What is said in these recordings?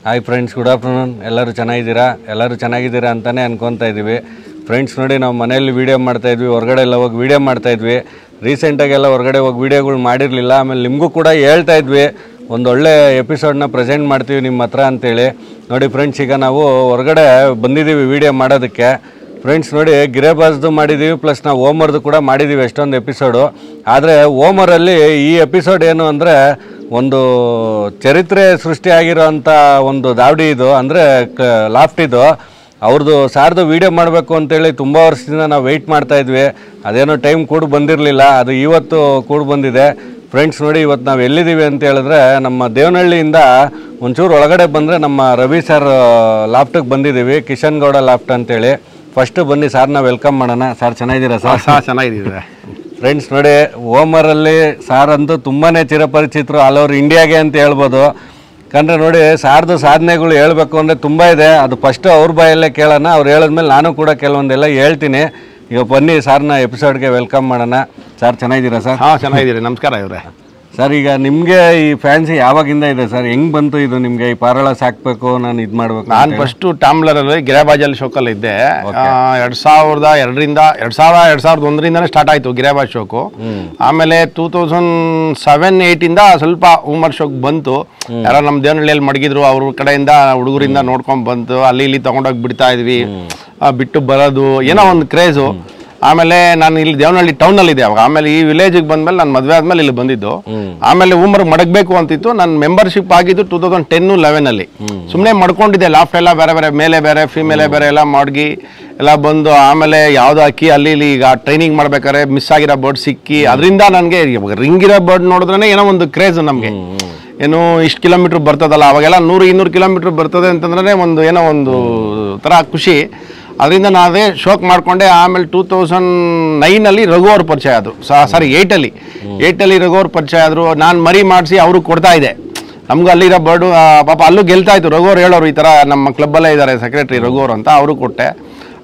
Hi friends, good afternoon. ಎಲ್ಲರೂ ಚೆನ್ನಾಗಿದ್ದೀರಾ ಅಂತಲೇ ಅನ್ಕೊತಾ ಇದ್ದೀವಿ. ಫ್ರೆಂಡ್ಸ್ ನೋಡಿ, ನಾವು ಮನೆಯಲ್ಲಿ ವೀಡಿಯೋ ಮಾಡ್ತಾಯಿದ್ವಿ, ಹೊರಗಡೆ ಎಲ್ಲ ಹೋಗಿ ವೀಡಿಯೋ ಮಾಡ್ತಾಯಿದ್ವಿ. ರೀಸೆಂಟಾಗೆಲ್ಲ ಹೊರಗಡೆ ಹೋಗಿ ವೀಡಿಯೋಗಳು ಮಾಡಿರಲಿಲ್ಲ. ಆಮೇಲೆ ನಿಮಗೂ ಕೂಡ ಹೇಳ್ತಾಯಿದ್ವಿ ಒಂದೊಳ್ಳೆ ಎಪಿಸೋಡ್ನ ಪ್ರೆಸೆಂಟ್ ಮಾಡ್ತೀವಿ ನಿಮ್ಮ ಹತ್ರ ಅಂತೇಳಿ. ನೋಡಿ ಫ್ರೆಂಡ್ಸ್, ಈಗ ನಾವು ಹೊರಗಡೆ ಬಂದಿದ್ದೀವಿ ವೀಡಿಯೋ ಮಾಡೋದಕ್ಕೆ. ಫ್ರೆಂಡ್ಸ್ ನೋಡಿ, ಗಿರೇಬಾಜ್ದು ಮಾಡಿದ್ದೀವಿ, ಪ್ಲಸ್ ನಾವು ಓಮರ್ದು ಕೂಡ ಮಾಡಿದ್ದೀವಿ ಎಷ್ಟೊಂದು ಎಪಿಸೋಡು. ಆದರೆ ಓಮರಲ್ಲಿ ಈ ಎಪಿಸೋಡ್ ಏನು ಅಂದರೆ ಒಂದು ಚರಿತ್ರೆ ಸೃಷ್ಟಿಯಾಗಿರೋಂಥ ಒಂದು ದಾವಡಿ ಇದು, ಅಂದರೆ ಲಾಫ್ಟ್ ಇದು. ಅವ್ರದ್ದು ಸಾರ್ದು ವೀಡಿಯೋ ಮಾಡಬೇಕು ಅಂತೇಳಿ ತುಂಬ ವರ್ಷದಿಂದ ನಾವು ವೆಯ್ಟ್ ಮಾಡ್ತಾಯಿದ್ವಿ. ಅದೇನೋ ಟೈಮ್ ಕೂಡ ಬಂದಿರಲಿಲ್ಲ, ಅದು ಇವತ್ತು ಕೂಡ ಬಂದಿದೆ. ಫ್ರೆಂಡ್ಸ್ ನೋಡಿ, ಇವತ್ತು ನಾವು ಎಲ್ಲಿದ್ದೀವಿ ಅಂತ ಹೇಳಿದ್ರೆ ನಮ್ಮ ದೇವನಹಳ್ಳಿಯಿಂದ ಒಂಚೂರು ಒಳಗಡೆ ಬಂದರೆ ನಮ್ಮ ರವಿ ಸರ್ ಲಾಫ್ಟಿಗೆ ಬಂದಿದ್ದೀವಿ, ಕಿಶನ್ ಗೌಡ ಲಾಫ್ಟ್ ಅಂತೇಳಿ. ಫಸ್ಟು ಬನ್ನಿ ಸಾರ್ನ ವೆಲ್ಕಮ್ ಮಾಡೋಣ. ಸರ್ ಚೆನ್ನಾಗಿದ್ದೀರಾ? ಸರ್ ಚೆನ್ನಾಗಿದ್ದೀರಾ. ಫ್ರೆಂಡ್ಸ್ ನೋಡಿ, ಓಮರಲ್ಲಿ ಸಾರ್ ಅಂತೂ ತುಂಬಾ ಚಿರಪರಿಚಿತರು ಆಲ್ ಓವರ್ ಇಂಡಿಯಾಗೆ ಅಂತ ಹೇಳ್ಬೋದು. ಯಾಕಂದರೆ ನೋಡಿ, ಸಾರ್ದು ಸಾಧನೆಗಳು ಹೇಳಬೇಕು ಅಂದರೆ ತುಂಬ ಇದೆ. ಅದು ಫಸ್ಟು ಅವ್ರ ಬಾಯಲ್ಲೇ ಕೇಳೋಣ. ಅವ್ರು ಹೇಳಿದ್ಮೇಲೆ ನಾನು ಕೂಡ ಕೆಲವೊಂದೆಲ್ಲ ಹೇಳ್ತೀನಿ. ಈಗ ಬನ್ನಿ ಸಾರ್ನ ಎಪಿಸೋಡ್ಗೆ ವೆಲ್ಕಮ್ ಮಾಡೋಣ. ಸರ್ ಚೆನ್ನಾಗಿದ್ದೀರಾ ಸರ್? ಹಾಂ ಚೆನ್ನಾಗಿದ್ದೀರಿ. ನಮಸ್ಕಾರ ಇವರೇ. ಸರ್, ಈಗ ನಿಮಗೆ ಈ ಫ್ಯಾನ್ಸಿ ಯಾವಾಗಿಂದ ಇದೆ ಸರ್? ಹೆಂಗೆ ಬಂತು ಇದು ನಿಮಗೆ? ಈ ಪಾರಳ ಸಾಕಬೇಕು, ನಾನು ಇದು ಮಾಡಬೇಕು? ನಾನು ಫಸ್ಟು ಟಾಮ್ಲರಲ್ಲಿ ಗಿರೇಬಾಜಲ್ಲಿ ಶೋಕಲ್ಲಿ ಇದ್ದೆ. 2001ರಿಂದನೇ ಸ್ಟಾರ್ಟ್ ಆಯಿತು ಗಿರೇಬಾಜ್ ಶೋಕು. ಆಮೇಲೆ 2007-8ಇಂದ ಸ್ವಲ್ಪ ಉಮರ್ ಶೋಕ್ ಬಂತು. ಯಾರೋ ನಮ್ಮ ದೇವನಹಳ್ಳಿಯಲ್ಲಿ ಮಡಗಿದ್ರು, ಅವ್ರ ಕಡೆಯಿಂದ ಹುಡುಗರಿಂದ ನೋಡ್ಕೊಂಡು ಬಂತು. ಅಲ್ಲಿ ಇಲ್ಲಿ ತೊಗೊಂಡೋಗಿ ಬಿಡ್ತಾ ಇದ್ವಿ, ಬಿಟ್ಟು ಬರೋದು ಏನೋ ಒಂದು ಕ್ರೇಜು. ಆಮೇಲೆ ನಾನು ಇಲ್ಲಿ ದೇವನಹಳ್ಳಿ ಟೌನಲ್ಲಿ ಇದೆ ಅವಾಗ. ಆಮೇಲೆ ಈ ವಿಲೇಜಿಗೆ ಬಂದ್ಮೇಲೆ ನಾನು ಮದುವೆ ಆದ್ಮೇಲೆ ಇಲ್ಲಿ ಬಂದಿದ್ದು. ಆಮೇಲೆ ಉಮರ್ ಮಡಗಬೇಕು ಅಂತಿತ್ತು. ನನ್ನ ಮೆಂಬರ್ಶಿಪ್ ಆಗಿದ್ದು 2010-11ಅಲ್ಲಿ. ಸುಮ್ಮನೆ ಮಡ್ಕೊಂಡಿದ್ದೆ. ಲಾಫ್ಟ್ ಎಲ್ಲ ಬೇರೆ ಬೇರೆ, ಮೇಲೆ ಬೇರೆ ಫಿಮೇಲೆ ಬೇರೆ ಎಲ್ಲ ಮಡಗಿ ಎಲ್ಲ ಬಂದು, ಆಮೇಲೆ ಯಾವುದೋ ಅಕ್ಕಿ ಅಲ್ಲಿ ಇಲ್ಲಿ ಈಗ ಟ್ರೈನಿಂಗ್ ಮಾಡ್ಬೇಕಾದ್ರೆ ಮಿಸ್ ಆಗಿರೋ ಬರ್ಡ್ ಸಿಕ್ಕಿ, ಅದರಿಂದ ನನಗೆ ರಿಂಗಿರೋ ಬರ್ಡ್ ನೋಡಿದ್ರೆ ಏನೋ ಒಂದು ಕ್ರೇಜ್ ನಮಗೆ. ಏನು ಇಷ್ಟು ಕಿಲೋಮೀಟ್ರ್ ಬರ್ತದಲ್ಲ, ಅವಾಗೆಲ್ಲ 100-200 ಕಿಲೋಮೀಟ್ರ್ ಬರ್ತದೆ ಅಂತಂದ್ರೆ ಒಂದು ಏನೋ ಒಂದು ಥರ ಖುಷಿ. ಅದರಿಂದ ನಾವೇ ಶೋಕ್ ಮಾಡಿಕೊಂಡೆ. ಆಮೇಲೆ 2009ಅಲ್ಲಿ ರಘು ಅವ್ರ ಪರಿಚಯ ಆದರು. 8ಅಲ್ಲಿ ರಘು ಅವ್ರ ಪರಿಚಯ ಆದರು. ನಾನು ಮರಿ ಮಾಡಿಸಿ ಅವರು ಕೊಡ್ತಾ ಇದ್ದೆ. ನಮಗೂ ಅಲ್ಲಿರೋ ಬರ್ಡು ಪಾಪ ಅಲ್ಲೂ ಗೆಲ್ತಾ ಇತ್ತು. ರಘು ಅವ್ರು ಹೇಳೋರು, ಈ ಥರ ನಮ್ಮ ಕ್ಲಬ್ಬಲ್ಲೇ ಇದ್ದಾರೆ ಸೆಕ್ರೆಟ್ರಿ ರಘು ಅವರು ಅಂತ, ಅವರು ಕೊಟ್ಟೆ.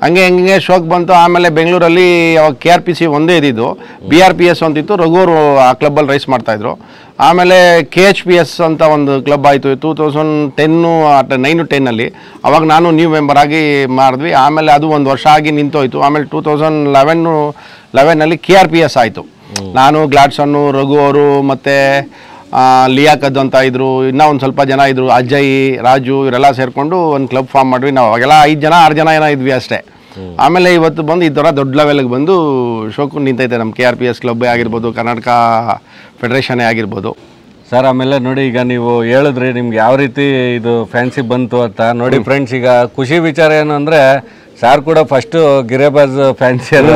ಹಂಗೆ ಶೋಕ್ ಬಂತು. ಆಮೇಲೆ ಬೆಂಗಳೂರಲ್ಲಿ ಅವಾಗ KRPC ಒಂದೇ ಇದ್ದಿದ್ದು, BRPS ಅಂತಿತ್ತು. ರಘು ಅವರು ಆ ಕ್ಲಬ್ಬಲ್ಲಿ ರೈಸ್ ಮಾಡ್ತಾಯಿದ್ರು. ಆಮೇಲೆ KHPS ಅಂತ ಒಂದು ಕ್ಲಬ್ ಆಯಿತು 2009-10ಅಲ್ಲಿ. ಅವಾಗ ನಾನು ನ್ಯೂ ಮೆಂಬರ್ ಆಗಿ ಮಾಡಿದ್ವಿ. ಆಮೇಲೆ ಅದು ಒಂದು ವರ್ಷ ಆಗಿ ನಿಂತೋಯ್ತು. ಆಮೇಲೆ 2011-11ಅಲ್ಲಿ KRPS ಆಯಿತು. ನಾನು, ಗ್ಲಾಡ್ಸನ್ನು, ರಘು ಅವರು ಮತ್ತು ಲಿಯಾಕದ್ ಅಂತ ಇದ್ದರು, ಇನ್ನೂ ಒಂದು ಸ್ವಲ್ಪ ಜನ ಇದ್ದರು, ಅಜಯ್, ರಾಜು, ಇವರೆಲ್ಲ ಸೇರಿಕೊಂಡು ಒಂದು ಕ್ಲಬ್ ಫಾರ್ಮ್ ಮಾಡಿದ್ವಿ. ನಾವು ಅವಾಗೆಲ್ಲ 5 ಜನ 6 ಜನ ಏನೋ ಇದ್ವಿ ಅಷ್ಟೇ. ಆಮೇಲೆ ಇವತ್ತು ಬಂದು ಈ ಥರ ದೊಡ್ಡ ಲೆವೆಲ್ಗೆ ಬಂದು ಶೋಕು ನಿಂತೈತೆ. ನಮ್ಮ KRPS ಕ್ಲಬ್ಬೇ ಆಗಿರ್ಬೋದು, ಕರ್ನಾಟಕ ಫೆಡರೇಷನ್ನೇ ಆಗಿರ್ಬೋದು. ಸರ್, ಆಮೇಲೆ ನೋಡಿ, ಈಗ ನೀವು ಹೇಳಿದ್ರಿ ನಿಮ್ಗೆ ಯಾವ ರೀತಿ ಇದು ಫ್ಯಾನ್ಸಿ ಬಂತು ಅಂತ. ನೋಡಿ ಫ್ರೆಂಡ್ಸ್, ಈಗ ಖುಷಿ ವಿಚಾರ ಏನು ಅಂದರೆ ಸಾರ್ ಕೂಡ ಫಸ್ಟು ಗಿರೇಬಾಜ್ ಫ್ಯಾನ್ಸಿ ಅದು.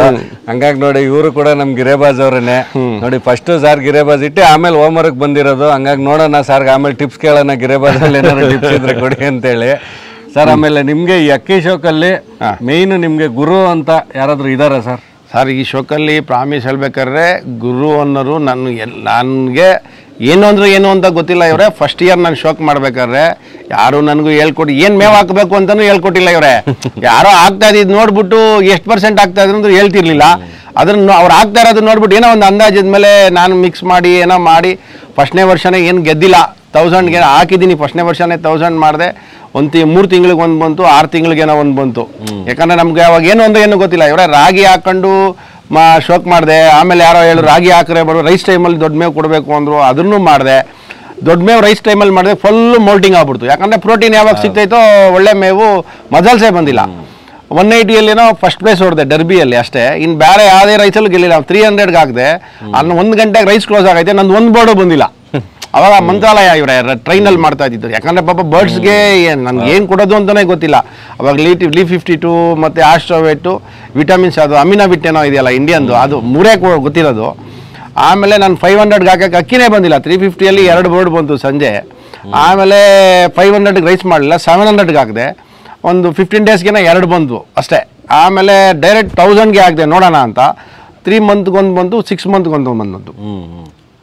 ಹಂಗಾಗಿ ನೋಡಿ, ಇವರು ಕೂಡ ನಮ್ಮ ಗಿರೇಬಾಜ್ ಅವರೇನೆ. ನೋಡಿ, ಫಸ್ಟು ಸಾರ್ ಗಿರೇಬಾಜ್ ಇಟ್ಟೆ, ಆಮೇಲೆ ಹೋಮ್ವರ್ಕ್ ಬಂದಿರೋದು. ಹಂಗಾಗಿ ನೋಡೋಣ ಸಾರ್ಗೆ ಆಮೇಲೆ ಟಿಪ್ಸ್ ಕೇಳೋಣ, ಗಿರೇಬಾಜಲ್ಲಿ ಏನಾದ್ರು ಟಿಪ್ಸ್ ಇದ್ರೆ ಕೊಡಿ ಅಂತೇಳಿ. ಸರ್, ಆಮೇಲೆ ನಿಮಗೆ ಈ ಅಕ್ಕಿ ಶೋಕಲ್ಲಿ ಮೇಯ್ನು ನಿಮಗೆ ಗುರು ಅಂತ ಯಾರಾದರೂ ಇದ್ದಾರಾ ಸರ್? ಸರ್, ಈ ಶೋಕಲ್ಲಿ ಪ್ರಾಮಿಸ್ ಹೇಳ್ಬೇಕಾದ್ರೆ ಗುರು ಅನ್ನೋರು ನನಗೆ ಏನು ಅಂತ ಗೊತ್ತಿಲ್ಲ ಇವರೇ. ಫಸ್ಟ್ ಇಯರ್ ನಾನು ಶೋಕ್ ಮಾಡ್ಬೇಕಾದ್ರೆ ಯಾರು ನನಗೂ ಹೇಳ್ಕೊಟ್ಟು ಏನು ಮೇವು ಹಾಕಬೇಕು ಅಂತಲೂ ಹೇಳ್ಕೊಟ್ಟಿಲ್ಲ ಇವರೇ. ಯಾರೋ ಆಗ್ತಾ ಇದ್ದು ನೋಡ್ಬಿಟ್ಟು ಎಷ್ಟು % ಆಗ್ತಾ ಇದ್ರು ಅಂದ್ರೆ ಹೇಳ್ತಿರ್ಲಿಲ್ಲ. ಅದನ್ನು ಅವ್ರು ಆಗ್ತಾ ಇರೋದು ನೋಡ್ಬಿಟ್ಟು ಏನೋ ಒಂದು ಅಂದಾಜಿದ ಮೇಲೆ ನಾನು ಮಿಕ್ಸ್ ಮಾಡಿ ಏನೋ ಮಾಡಿ ಫಸ್ಟ್ನೇ ವರ್ಷನೇ ಏನು ಗೆದ್ದಿಲ್ಲ. 1000ಗೆ ಹಾಕಿದ್ದೀನಿ. ಫಸ್ಟ್ನೇ ವರ್ಷನೇ 1000 ಮಾಡಿದೆ. 3 ತಿಂಗಳಿಗೆ ಒಂದು ಬಂತು, 6 ತಿಂಗಳಿಗೇನೋ ಒಂದು ಬಂತು. ಯಾಕಂದರೆ ನಮ್ಗೆ ಅವಾಗ ಏನು ಗೊತ್ತಿಲ್ಲ. ಇವರೇ ರಾಗಿ ಹಾಕೊಂಡು ಶೋಕ್ ಮಾಡಿದೆ. ಆಮೇಲೆ ಯಾರೋ ಹೇಳು ರಾಗಿ ಹಾಕ್ರೆ ಬರೋ ರೈಸ್ ಟೈಮಲ್ಲಿ ದೊಡ್ಡ ಮೇವು ಕೊಡಬೇಕು ಅಂದರು, ಅದನ್ನು ಮಾಡಿದೆ. ದೊಡ್ಡ ಮೇವು ರೈಸ್ ಟೈಮಲ್ಲಿ ಮಾಡಿದೆ, ಫುಲ್ಲು ಮೋಲ್ಟಿಂಗ್ ಆಗ್ಬಿಡ್ತು. ಯಾಕಂದರೆ ಪ್ರೋಟೀನ್ ಯಾವಾಗ ಸಿಗ್ತೈತೋ ಒಳ್ಳೆ ಮೇವು ಮಜಲ್ಸೇ ಬಂದಿಲ್ಲ. 180ಯಲ್ಲೇನೋ ಫಸ್ಟ್ ಪ್ಲೇಸ್ ಹೊಡೆದೆ ಡರ್ಬಿಯಲ್ಲಿ ಅಷ್ಟೇ. ಇನ್ನು ಬೇರೆ ಯಾವುದೇ ರೈಸಲ್ಲಿ ಗೆಲ್ಲಿಲ್ಲ. 300ಗೆ ಹಾಕಿದೆ. ಅಲ್ಲಿ 1 ಗಂಟೆಗೆ ರೈಸ್ ಕ್ಲೋಸ್ ಆಗೈತೆ, ನಂದು ಒಂದು ಬೋರ್ಡು ಬಂದಿಲ್ಲ. ಅವಾಗ ಮಂತ್ರಾಲಯ ಇವರೇ ಟ್ರೈನಲ್ಲಿ ಮಾಡ್ತಾ ಇದ್ದಿದ್ದು. ಯಾಕಂದರೆ ಪಾಪ ಬರ್ಡ್ಸ್ಗೆ ನನ್ಗೆ ಏನು ಕೊಡೋದು ಅಂತಲೇ ಗೊತ್ತಿಲ್ಲ. ಅವಾಗ Li52 ಮತ್ತು ಆಸ್ಟ್ರೋವೇಟು, ವಿಟಮಿನ್ಸ್, ಅದು ಅಮಿನೋಬಿಟ್ ಇದೆಯಲ್ಲ ಇಂಡಿಯನ್ದು, ಅದು 3 ಗೊತ್ತಿರೋದು. ಆಮೇಲೆ ನಾನು 500ಗೆ ಹಾಕಕ್ಕೆ ಅಕ್ಕಿನೇ ಬಂದಿಲ್ಲ. 350ಯಲ್ಲಿ 2 ಬೋರ್ಡ್ ಬಂತು ಸಂಜೆ. ಆಮೇಲೆ 500ಗೆ ರೈಸ್ ಮಾಡಲಿಲ್ಲ, 700ಗೆ ಹಾಕಿದೆ. ಒಂದು 15 ಡೇಸ್ಗೆನ 2 ಬಂತು ಅಷ್ಟೇ. ಆಮೇಲೆ ಡೈರೆಕ್ಟ್ 1000ಗೆ ಹಾಕಿದೆ ನೋಡೋಣ ಅಂತ. 3 ಮಂತ್ಗೊಂದು ಬಂತು, 6 ಮಂತ್ಗೊಂದು ಬಂತು.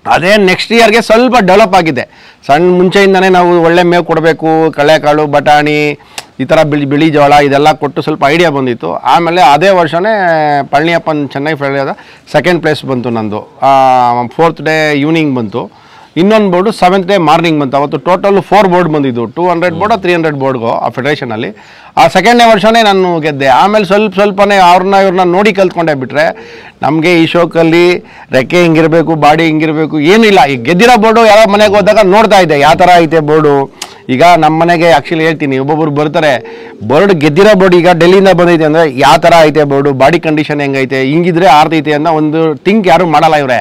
ಅದೇ ನೆಕ್ಸ್ಟ್ ಇಯರ್ಗೆ ಸ್ವಲ್ಪ ಡೆವಲಪ್ ಆಗಿದೆ. ಸಣ್ಣ ಮುಂಚೆಯಿಂದನೇ ನಾವು ಒಳ್ಳೆ ಮೇವು ಕೊಡಬೇಕು, ಕಳೆಕಾಳು, ಬಟಾಣಿ, ಈ ಥರ ಬಿಳಿ ಜೋಳ ಇದೆಲ್ಲ ಕೊಟ್ಟು ಸ್ವಲ್ಪ ಐಡಿಯಾ ಬಂದಿತ್ತು. ಆಮೇಲೆ ಅದೇ ವರ್ಷವೇ ಪಳನಿಯಪ್ಪನ ಚೆನ್ನೈ ಫೆಡರೇದ 2nd ಪ್ಲೇಸ್ ಬಂತು ನಂದು. 4th ಡೇ ಈವ್ನಿಂಗ್ ಬಂತು. ಇನ್ನೊಂದು ಬೋರ್ಡು 7th ಡೇ ಮಾರ್ನಿಂಗ್ ಬಂತು. ಅವತ್ತು ಟೋಟಲ್ 4 ಬೋರ್ಡ್ ಬಂದಿದ್ದು, 200 ಬೋರ್ಡ್ 300 ಬೋರ್ಡ್ಗೋ ಆ ಫೆಡರೇಷನಲ್ಲಿ. ಆ ಸೆಕೆಂಡ್ನೇ ವರ್ಷನೇ ನಾನು ಗೆದ್ದೆ. ಆಮೇಲೆ ಸ್ವಲ್ಪನೇ ಇವ್ರನ್ನ ನೋಡಿ ಕಲ್ತ್ಕೊಂಡೆ. ಬಿಟ್ಟರೆ ನಮಗೆ ಈ ಶೋಕಲ್ಲಿ ರೆಕ್ಕೆ ಹಿಂಗಿರಬೇಕು, ಬಾಡಿ ಹಿಂಗಿರಬೇಕು ಏನೂ ಇಲ್ಲ. ಈಗ ಗೆದ್ದಿರೋ ಬೋರ್ಡು ಯಾರೋ ಮನೆಗೆ ಹೋದಾಗ ನೋಡ್ತಾ ಇದ್ದೆ ಯಾವ ಥರ ಐತೆ ಬೋರ್ಡು. ಈಗ ನಮ್ಮ ಮನೆಗೆ ಆ್ಯಕ್ಚುಲಿ ಹೇಳ್ತೀನಿ, ಒಬ್ಬೊಬ್ರು ಬರ್ತಾರೆ ಬೋರ್ಡ್ ಗೆದ್ದಿರೋ ಬೋರ್ಡ್ ಈಗ ಡೆಲ್ಲಿಯಿಂದ ಬಂದೈತೆ ಅಂದರೆ ಯಾವ ಥರ ಐತೆ ಬೋರ್ಡು, ಬಾಡಿ ಕಂಡೀಷನ್ ಹೆಂಗೈತೆ, ಹಿಂಗಿದ್ರೆ ಆರ್ತೈತೆ ಅನ್ನೋ ಒಂದು ಥಿಂಕ್ ಯಾರು ಮಾಡಲ್ಲ. ಇವರೇ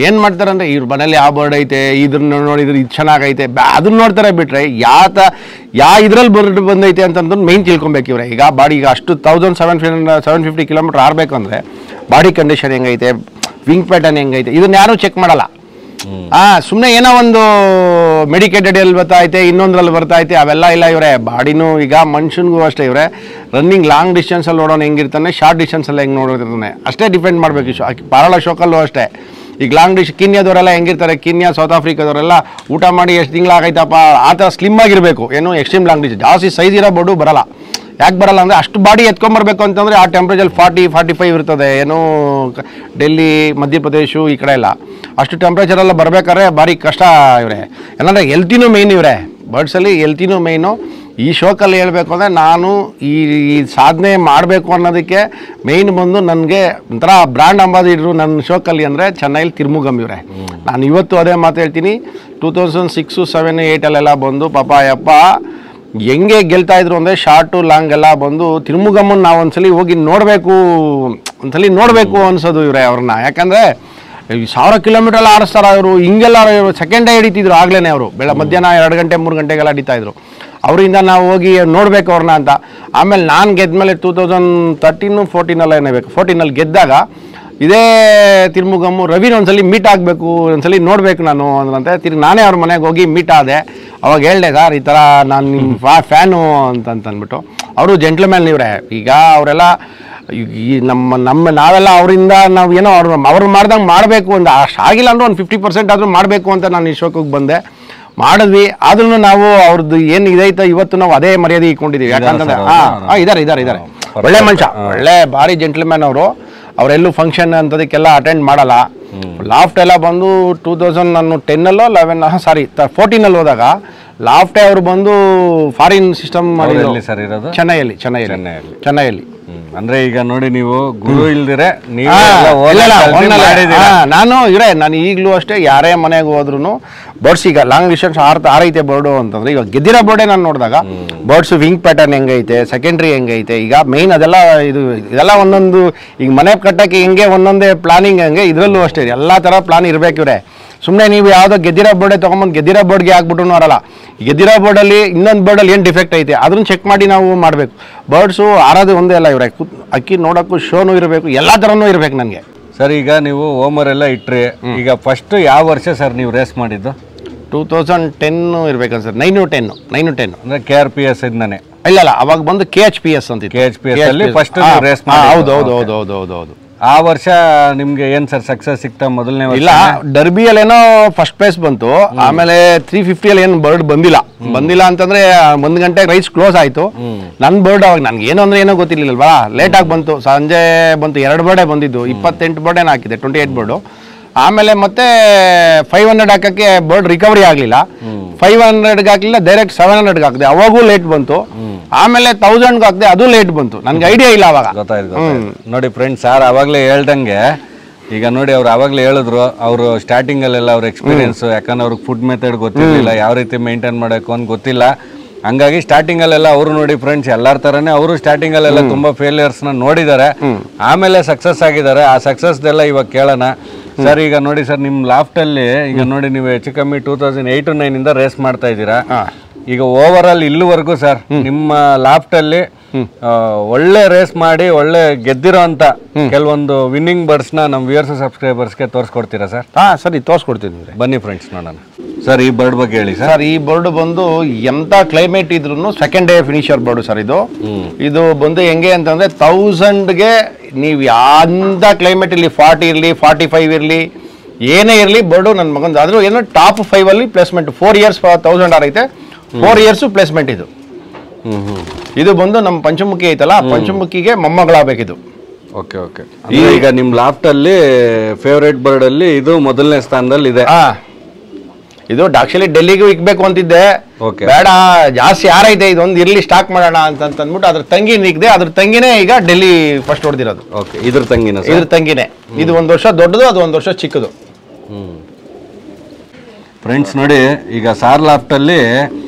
ಏನು ಮಾಡ್ತಾರೆ ಅಂದರೆ ಇವ್ರ ಮನೇಲಿ ಯಾವ ಬೋರ್ಡ್ ಐತೆ, ಇದನ್ನ ನೋಡಿದ್ರೆ ಇದು ಚೆನ್ನಾಗೈತೆ ಅದನ್ನ ನೋಡ್ತಾರೆ. ಬಿಟ್ಟರೆ ಇದ್ರಲ್ಲಿ ಬೋರ್ಡ್ ಬಂದೈತೆ ಅಂತಂದು ಮೈನ್ ತಿಳ್ಕೊಬೇಕು ಇವರೇ. ಈಗ ಬಾಡಿ ಈಗ ಅಷ್ಟು 1750 ಕಿಲೋಮೀಟರ್ ಆಡಬೇಕು ಅಂದರೆ ಬಾಡಿ ಕಂಡೀಷನ್ ಹೆಂಗೈತೆ, ವಿಂಗ್ ಪ್ಯಾಟರ್ನ್ ಹೆಂಗೈತೆ, ಇದನ್ನ ಯಾರೂ ಚೆಕ್ ಮಾಡಲ್ಲ. ಸುಮ್ಮನೆ ಏನೋ ಒಂದು ಮೆಡಿಕೇಟೆಡ್ ಎಲ್ಲಿ ಬರ್ತಾಯಿತೆ, ಇನ್ನೊಂದ್ರಲ್ಲಿ ಬರ್ತಾಯಿತೆ, ಅವೆಲ್ಲ ಇಲ್ಲ ಇವರೇ. ಬಾಡಿನೂ ಈಗ ಮನುಷ್ಯನಿಗೂ ಅಷ್ಟೇ ಇವರೇ. ರನ್ನಿಂಗ್ ಲಾಂಗ್ ಡಿಸ್ಟೆನ್ಸಲ್ಲಿ ನೋಡೋನು ಹೆಂಗಿರ್ತಾನೆ, ಶಾರ್ಟ್ ಡಿಸ್ಟೆನ್ಸಲ್ಲಿ ಹೆಂಗೆ ನೋಡಿರ್ತಾನೆ ಅಷ್ಟೇ ಡಿಪೆಂಡ್ ಮಾಡಬೇಕು. ಪಾರಾಳ ಶೋಕಲ್ಲೂ ಅಷ್ಟೇ. ಈಗ ಲಾಂಗ್ ಕೀನ್ಯಾದವರೆಲ್ಲ ಹೆಂಗಿರ್ತಾರೆ, ಕೀನ್ಯಾ ಸೌತ್ ಆಫ್ರಿಕಾದವರೆಲ್ಲ ಊಟ ಮಾಡಿ ಎಷ್ಟು ತಿಂಗಳಾಗೈತಪ್ಪ ಆ ಥರ ಸ್ಲಿಮ್ ಆಗಿರಬೇಕು. ಏನು ಎಕ್ಸ್ಟ್ರೀಮ್ ಲಾಂಗ್ ಡಿಸ್ಟೆನ್ಸ್ ಜಾಸ್ತಿ ಸೈಜ್ ಇರೋ ಬೋರ್ಡು ಬರಲ್ಲ. ಯಾಕೆ ಬರಲ್ಲ ಅಂದರೆ ಅಷ್ಟು ಬಾಡಿ ಎತ್ಕೊಂಬರ್ಬೇಕು ಅಂತಂದರೆ ಆ ಟೆಂಪ್ರೇಚರ್ 40-45 ಇರ್ತದೆ. ಏನು ಡೆಲ್ಲಿ, ಮಧ್ಯಪ್ರದೇಶ ಈ ಕಡೆ ಎಲ್ಲ ಅಷ್ಟು ಟೆಂಪ್ರೇಚರೆಲ್ಲ ಬರಬೇಕಾದ್ರೆ ಭಾರಿ ಕಷ್ಟ ಇವರೇ. ಏನಂದರೆ ಹೆಲ್ತಿನೂ ಮೇಯ್ನ್ ಇವರೇ. ಬರ್ಡ್ಸಲ್ಲಿ ಹೆಲ್ತಿನೂ ಮೇಯ್ನು. ಈ ಶೋಕಲ್ಲಿ ಹೇಳಬೇಕು ಅಂದರೆ ನಾನು ಈ ಸಾಧನೆ ಮಾಡಬೇಕು ಅನ್ನೋದಕ್ಕೆ ಮೇಯ್ನ್ ಬಂದು ನನಗೆ ಒಂಥರ ಬ್ರ್ಯಾಂಡ್ ಅಂಬಾಸಿಡರು ನನ್ನ ಶೋಕಲ್ಲಿ ಅಂದರೆ ಚೆನ್ನೈಲಿ ತಿರ್ಮುಗಮ್ ಇವರೇ. ನಾನು ಇವತ್ತು ಅದೇ ಮಾತು ಹೇಳ್ತೀನಿ. 2006, 7, 8 ಬಂದು ಪಾಪ ಯಪ್ಪ ಹೆಂಗೆ ಗೆಲ್ತಾಯಿದ್ರು ಅಂದರೆ ಶಾರ್ಟು ಲಾಂಗ್ ಎಲ್ಲ ಬಂದು ತಿರ್ಮುಗಮ್ಮನ್ನು ನಾವು ಒಂದ್ಸಲಿ ಹೋಗಿ ನೋಡಬೇಕು ಅನ್ಸೋದು ಇವರೇ ಅವ್ರನ್ನ. ಯಾಕಂದರೆ 1000 ಕಿಲೋಮೀಟರ್ ಎಲ್ಲ ಆಡಿಸ್ತಾರೆ ಅವರು. ಹಿಂಗೆಲ್ಲ ಸೆಕೆಂಡ್ ಡೇ ಹಿಡಿತಿದ್ರು ಆಗ್ಲೇ ಅವರು. ಮಧ್ಯಾಹ್ನ 2 ಗಂಟೆ 3 ಗಂಟೆಗೆಲ್ಲ ಹಿಡಿತಾಯಿದ್ರು. ಅವರಿಂದ ನಾವು ಹೋಗಿ ನೋಡಬೇಕು ಅವ್ರನ್ನ ಅಂತ. ಆಮೇಲೆ ನಾನು ಗೆದ್ಮೇಲೆ 2013, 14 ಏನೇಬೇಕು 14 ಗೆದ್ದಾಗ ಇದೇ ತಿರ್ಮುಗಮ್ಮು ರವಿನ ಒಂದ್ಸಲಿ ಮೀಟ್ ಆಗಬೇಕು, ಒಂದ್ಸಲಿ ನೋಡಬೇಕು ನಾನು ಅಂದ್ರಂತೆ. ತಿರ್ಗಿ ನಾನೇ ಅವ್ರ ಮನೆಗೆ ಹೋಗಿ ಮೀಟ್ ಆದೆ. ಅವಾಗ ಹೇಳಿದೆ, ಸರ್ ಈ ಥರ ನಾನು ನಿಮ್ಮ ಫ್ಯಾನು ಅಂತಂದ್ಬಿಟ್ಟು. ಅವರು ಜೆಂಟ್ಲ್ಮ್ಯಾನ್ ಇವರೇ. ಈಗ ಅವರೆಲ್ಲ ಈ ನಾವೆಲ್ಲ ಅವರಿಂದ ನಾವು ಏನೋ ಅವ್ರು ಮಾಡ್ದಂಗೆ ಮಾಡಬೇಕು ಅಂತ ಅಷ್ಟು ಆಗಿಲ್ಲ ಅಂದ್ರೆ ಒಂದು 50% ಆದರೂ ಮಾಡಬೇಕು ಅಂತ ನಾನು ಈ ಶೋಕಕ್ಕೆ ಬಂದೆ. ಮಾಡಿದ್ವಿ. ಆದ್ರೂ ನಾವು ಅವ್ರದ್ದು ಏನು ಇದೈತೆ ಇವತ್ತು ನಾವು ಅದೇ ಮರ್ಯಾದೆ ಇಟ್ಕೊಂಡಿದ್ದೀವಿ. ಯಾಕಂತಂದ್ರೆ ಇದ್ದಾರೆ ಒಳ್ಳೆ ಮನುಷ್ಯ, ಒಳ್ಳೆ ಭಾರಿ ಜೆಂಟ್ಲ್ಮ್ಯಾನ್ ಅವರು. ಅವರೆಲ್ಲೂ ಫಂಕ್ಷನ್ ಅಂತದಕ್ಕೆಲ್ಲ ಅಟೆಂಡ್ ಮಾಡಲ್ಲ. ಲಾಫ್ಟ್ ಎಲ್ಲ ಬಂದು 2010 14 ಹೋದಾಗ ಲಾಫ್ಟೇ ಅವರು ಬಂದು ಫಾರಿನ್ ಸಿಸ್ಟಮ್ ಮಾಡಿದ್ರು ಚೆನ್ನೈಯಲ್ಲಿ. ಅಂದ್ರೆ ಈಗ ನೋಡಿ ನೀವು ಗುರು ಇಲ್ದಿರೆ ನಾನು ಈಗಲೂ ಅಷ್ಟೇ ಯಾರೇ ಮನೆಗೆ ಹೋದ್ರು ಬರ್ಡ್ಸ್ ಈಗ ಲಾಂಗ್ ಡಿಸ್ಟೆನ್ಸ್ ಆರೈತೆ ಬೋರ್ಡು ಅಂತಂದ್ರೆ ಈಗ ಗೆದ್ದಿರೋ ಬೋರ್ಡೇ ನಾನು ನೋಡಿದಾಗ ಬರ್ಡ್ಸ್ ವಿಂಗ್ ಪ್ಯಾಟರ್ನ್ ಹೆಂಗೈತೆ, ಸೆಕೆಂಡ್ರಿ ಹೆಂಗೈತೆ, ಈಗ ಮೇಯ್ನ್ ಇದೆಲ್ಲ ಒಂದೊಂದು ಈಗ ಮನೆ ಕಟ್ಟಕ್ಕೆ ಹೆಂಗೆ ಒಂದೊಂದೇ ಪ್ಲಾನಿಂಗ್ ಹಂಗೆ ಇದರಲ್ಲೂ ಅಷ್ಟೇ ಎಲ್ಲ ಥರ ಪ್ಲಾನ್ ಇರಬೇಕಿವ್ರೆ. ಸುಮ್ಮನೆ ನೀವು ಯಾವುದೋ ಗೆದ್ದಿರೋ ಬೋರ್ಡೇ ತೊಗೊಂಬಂದು ಗೆದ್ದಿರೋ ಬೋರ್ಡ್ಗೆ ಹಾಕ್ಬಿಟ್ಟು ಅವರಲ್ಲ. ಗೆದ್ದಿರೋ ಬೋರ್ಡಲ್ಲಿ ಇನ್ನೊಂದು ಬೋರ್ಡಲ್ಲಿ ಏನು ಡಿಫೆಕ್ಟ್ ಐತೆ ಅದನ್ನು ಚೆಕ್ ಮಾಡಿ ನಾವು ಮಾಡಬೇಕು. ಬರ್ಡ್ಸು ಆರೋದು ಒಂದೇ ಅಲ್ಲ ಇವರೇ, ಅಕ್ಕಿ ನೋಡೋಕ್ಕೂ ಶೋನು ಇರಬೇಕು, ಎಲ್ಲ ಥರನೂ ಇರಬೇಕು ನನಗೆ. ಸರ್ ಈಗ ನೀವು ಓಮರೆಲ್ಲ ಇಟ್ರಿ, ಈಗ ಫಸ್ಟ್ ಯಾವ ವರ್ಷ ಸರ್ ನೀವು ರೇಸ್ ಮಾಡಿದ್ದು? 2010 ಇರ್ಬೇಕಂತ ಸರ್. 9-10 ಅಂದರೆ KRPS ಇಂದನೇ? ಇಲ್ಲ ಅವಾಗ ಬಂದು KHPS ಅಂತ. KHPS ಅಲ್ಲಿ ಫಸ್ಟ್ ರೇಸ್ ಮಾಡಿ. ಹೌದು. ಆ ವರ್ಷ ನಿಮ್ಗೆ ಏನ್ ಸರ್ ಸಕ್ಸಸ್ ಸಿಕ್ತಾ ಮೊದಲನೇ ವರ್ಷ? ಇಲ್ಲ, ಡರ್ಬಿಯಲ್ಲಿ ಏನೋ ಫಸ್ಟ್ ಪ್ರೈಸ್ ಬಂತು. ಆಮೇಲೆ 350 ಏನು ಬರ್ಡ್ ಬಂದಿಲ್ಲ ಅಂತಂದ್ರೆ 1 ಗಂಟೆ ರೈಸ್ ಕ್ಲೋಸ್ ಆಯ್ತು. ನನ್ನ ಬರ್ಡ್ ಅವಾಗ ನನ್ಗೆ ಏನು ಅಂದ್ರೆ ಏನೋ ಗೊತ್ತಿರ್ಲಿಲ್ವಾ, ಲೇಟ್ ಆಗಿ ಬಂತು. ಸಂಜೆ ಬಂತು, 2 ಬರ್ಡೇ ಬಂದಿದ್ದು. 28 ಬರ್ಡೇನ ಹಾಕಿದೆ, 28 ಬರ್ಡು. ಆಮೇಲೆ ಮತ್ತೆ 500 ಹಾಕಕ್ಕೆ ಬರ್ಡ್ ರಿಕವರಿ ಆಗಲಿಲ್ಲ. 500ಗೆ ಹಾಕಲಿಲ್ಲ, ಡೈರೆಕ್ಟ್ 700ಗೆ ಹಾಕಿದೆ, ಅವಾಗೂ ಲೇಟ್ ಬಂತು. ಆಮೇಲೆ 1000ಗೆ ಹಾಕಿದೆ, ಅದು ಲೇಟ್ ಬಂತು. ನನ್ಗೆ ಐಡಿಯಾ ಇಲ್ಲ ಅವಾಗ. ಗೊತ್ತಾಯ್ತು. ನೋಡಿ ಫ್ರೆಂಡ್ಸ್, ಸಾರ್ ಅವಾಗಲೇ ಹೇಳ್ದಂಗೆ ಈಗ ನೋಡಿ ಅವ್ರು ಆವಾಗಲೇ ಹೇಳಿದ್ರು, ಅವರು ಸ್ಟಾರ್ಟಿಂಗಲ್ಲೆಲ್ಲ ಅವ್ರ ಎಕ್ಸ್ಪೀರಿಯನ್ಸ್, ಯಾಕಂದ್ರೆ ಅವ್ರಿಗೆ ಫುಡ್ ಮೆಥಡ್ ಗೊತ್ತಿರಲಿಲ್ಲ, ಯಾವ ರೀತಿ ಮೇಂಟೈನ್ ಮಾಡಬೇಕು ಅಂತ ಗೊತ್ತಿಲ್ಲ. ಹಂಗಾಗಿ ಸ್ಟಾರ್ಟಿಂಗಲ್ಲೆಲ್ಲ ಅವರು ನೋಡಿ ಫ್ರೆಂಡ್ಸ್ ಎಲ್ಲರ ಥರನೇ ಅವರು ಸ್ಟಾರ್ಟಿಂಗಲ್ಲೆಲ್ಲ ತುಂಬ ಫೇಲಿಯರ್ಸ್ನ ನೋಡಿದ್ದಾರೆ, ಆಮೇಲೆ ಸಕ್ಸಸ್ ಆಗಿದ್ದಾರೆ. ಆ ಸಕ್ಸಸ್ದೆಲ್ಲ ಇವಾಗ ಕೇಳೋಣ. ಸರ್ ಈಗ ನೋಡಿ ಸರ್, ನಿಮ್ಮ ಲಾಫ್ಟಲ್ಲಿ ಈಗ ನೋಡಿ ನೀವು ಹೆಚ್ಚು ಕಮ್ಮಿ 2008-9 ರೇಸ್ ಮಾಡ್ತಾ ಇದ್ದೀರಾ. ಈಗ ಓವರ್ ಆಲ್ ಇಲ್ಲಿವರೆಗೂ ಸರ್ ನಿಮ್ಮ ಲಾಫ್ಟಲ್ಲಿ ಒಳ್ಳೆ ರೇಸ್ ಮಾಡಿ ಒಳ್ಳೆ ಗೆದ್ದಿರೋ ಅಂತ ಕೆಲವೊಂದು ವಿನ್ನಿಂಗ್ ಬರ್ಡ್ಸ್ ನ ನಮ್ಮ ವ್ಯೂಯರ್ಸ್ ಸಬ್ಸ್ಕ್ರೈಬರ್ಸ್ಗೆ ತೋರಿಸ್ಕೊಡ್ತೀರಾ ಸರ್? ಸರಿ, ತೋರಿಸ್ಕೊಡ್ತೀನಿ. ಬನ್ನಿ ಫ್ರೆಂಡ್ಸ್ ನೋಡೋಣ. ಸರ್ ಈ ಬರ್ಡ್ ಬಗ್ಗೆ ಹೇಳಿ ಸರ್. ಈ ಬರ್ಡ್ ಬಂದು ಎಂತ ಕ್ಲೈಮೇಟ್ ಇದ್ರು second day finisher bird sir. ಇದು ಬಂದು ಹೆಂಗೆ ಅಂತಂದ್ರೆ 1000ಗೆ ನೀವು ಯಾವ ಕ್ಲೈಮೇಟ್ ಇರಲಿ, 40 ಇರಲಿ, 45 ಇರಲಿ, ಏನೇ ಇರಲಿ ಬರ್ಡು ನನ್ನ ಮಗಂದು. ಆದ್ರೂ ಏನೋ ಟಾಪ್ 5 ಅಲ್ಲಿ ಪ್ಲೇಸ್ಮೆಂಟ್. 4 years 1000 ಐತೆ, 4 years ಪ್ಲೇಸ್ಮೆಂಟ್. ಇದು ಬಂದು ನಮ್ಮ ಪಂಚಮುಖಿ ಐತಲ್ಲ, ಪಂಚಮುಖಿಗೆ ಮೊಮ್ಮಗಳಾಗಬೇಕಿದು. ಓಕೆ. ಈಗ ನಿಮ್ಮ ಲಾಫ್ಟ್ ಅಲ್ಲಿ ಫೇವರೇಟ್ ಬರ್ಡ್ ಅಲ್ಲಿ ಇದು ಮೊದಲನೇ ಸ್ಥಾನದಲ್ಲಿ ಇದೆ. ಇದು ಆಕ್ಚುಲಿ ಡೆಲ್ಲಿಗೂ ಇಕ್ಬೇಕು ಅಂತಿದ್ದೆ, ಬೇಡ ಜಾಸ್ತಿ ಯಾರೈತೆ ಇದೊಂದು ಇರ್ಲಿ ಸ್ಟಾಕ್ ಮಾಡೋಣ ಅಂತ ಅಂದ್ಬಿಟ್ಟು ಅದ್ರ ತಂಗಿ ನಿಗ್ದೆ, ಅದ್ರ ತಂಗಿನೇ ಈಗ ಡೆಲ್ಲಿ ಫಸ್ಟ್ ಹೊಡೆದಿರೋದು. ಇದ್ರ ತಂಗಿನೇ. ಇದು 1 ವರ್ಷ ದೊಡ್ಡದು, ಅದು 1 ವರ್ಷ ಚಿಕ್ಕದು. ಫ್ರೆಂಡ್ಸ್ ನೋಡಿ, ಈಗ ಸಾರ್ ಲಾಫ್ಟಲ್ಲಿ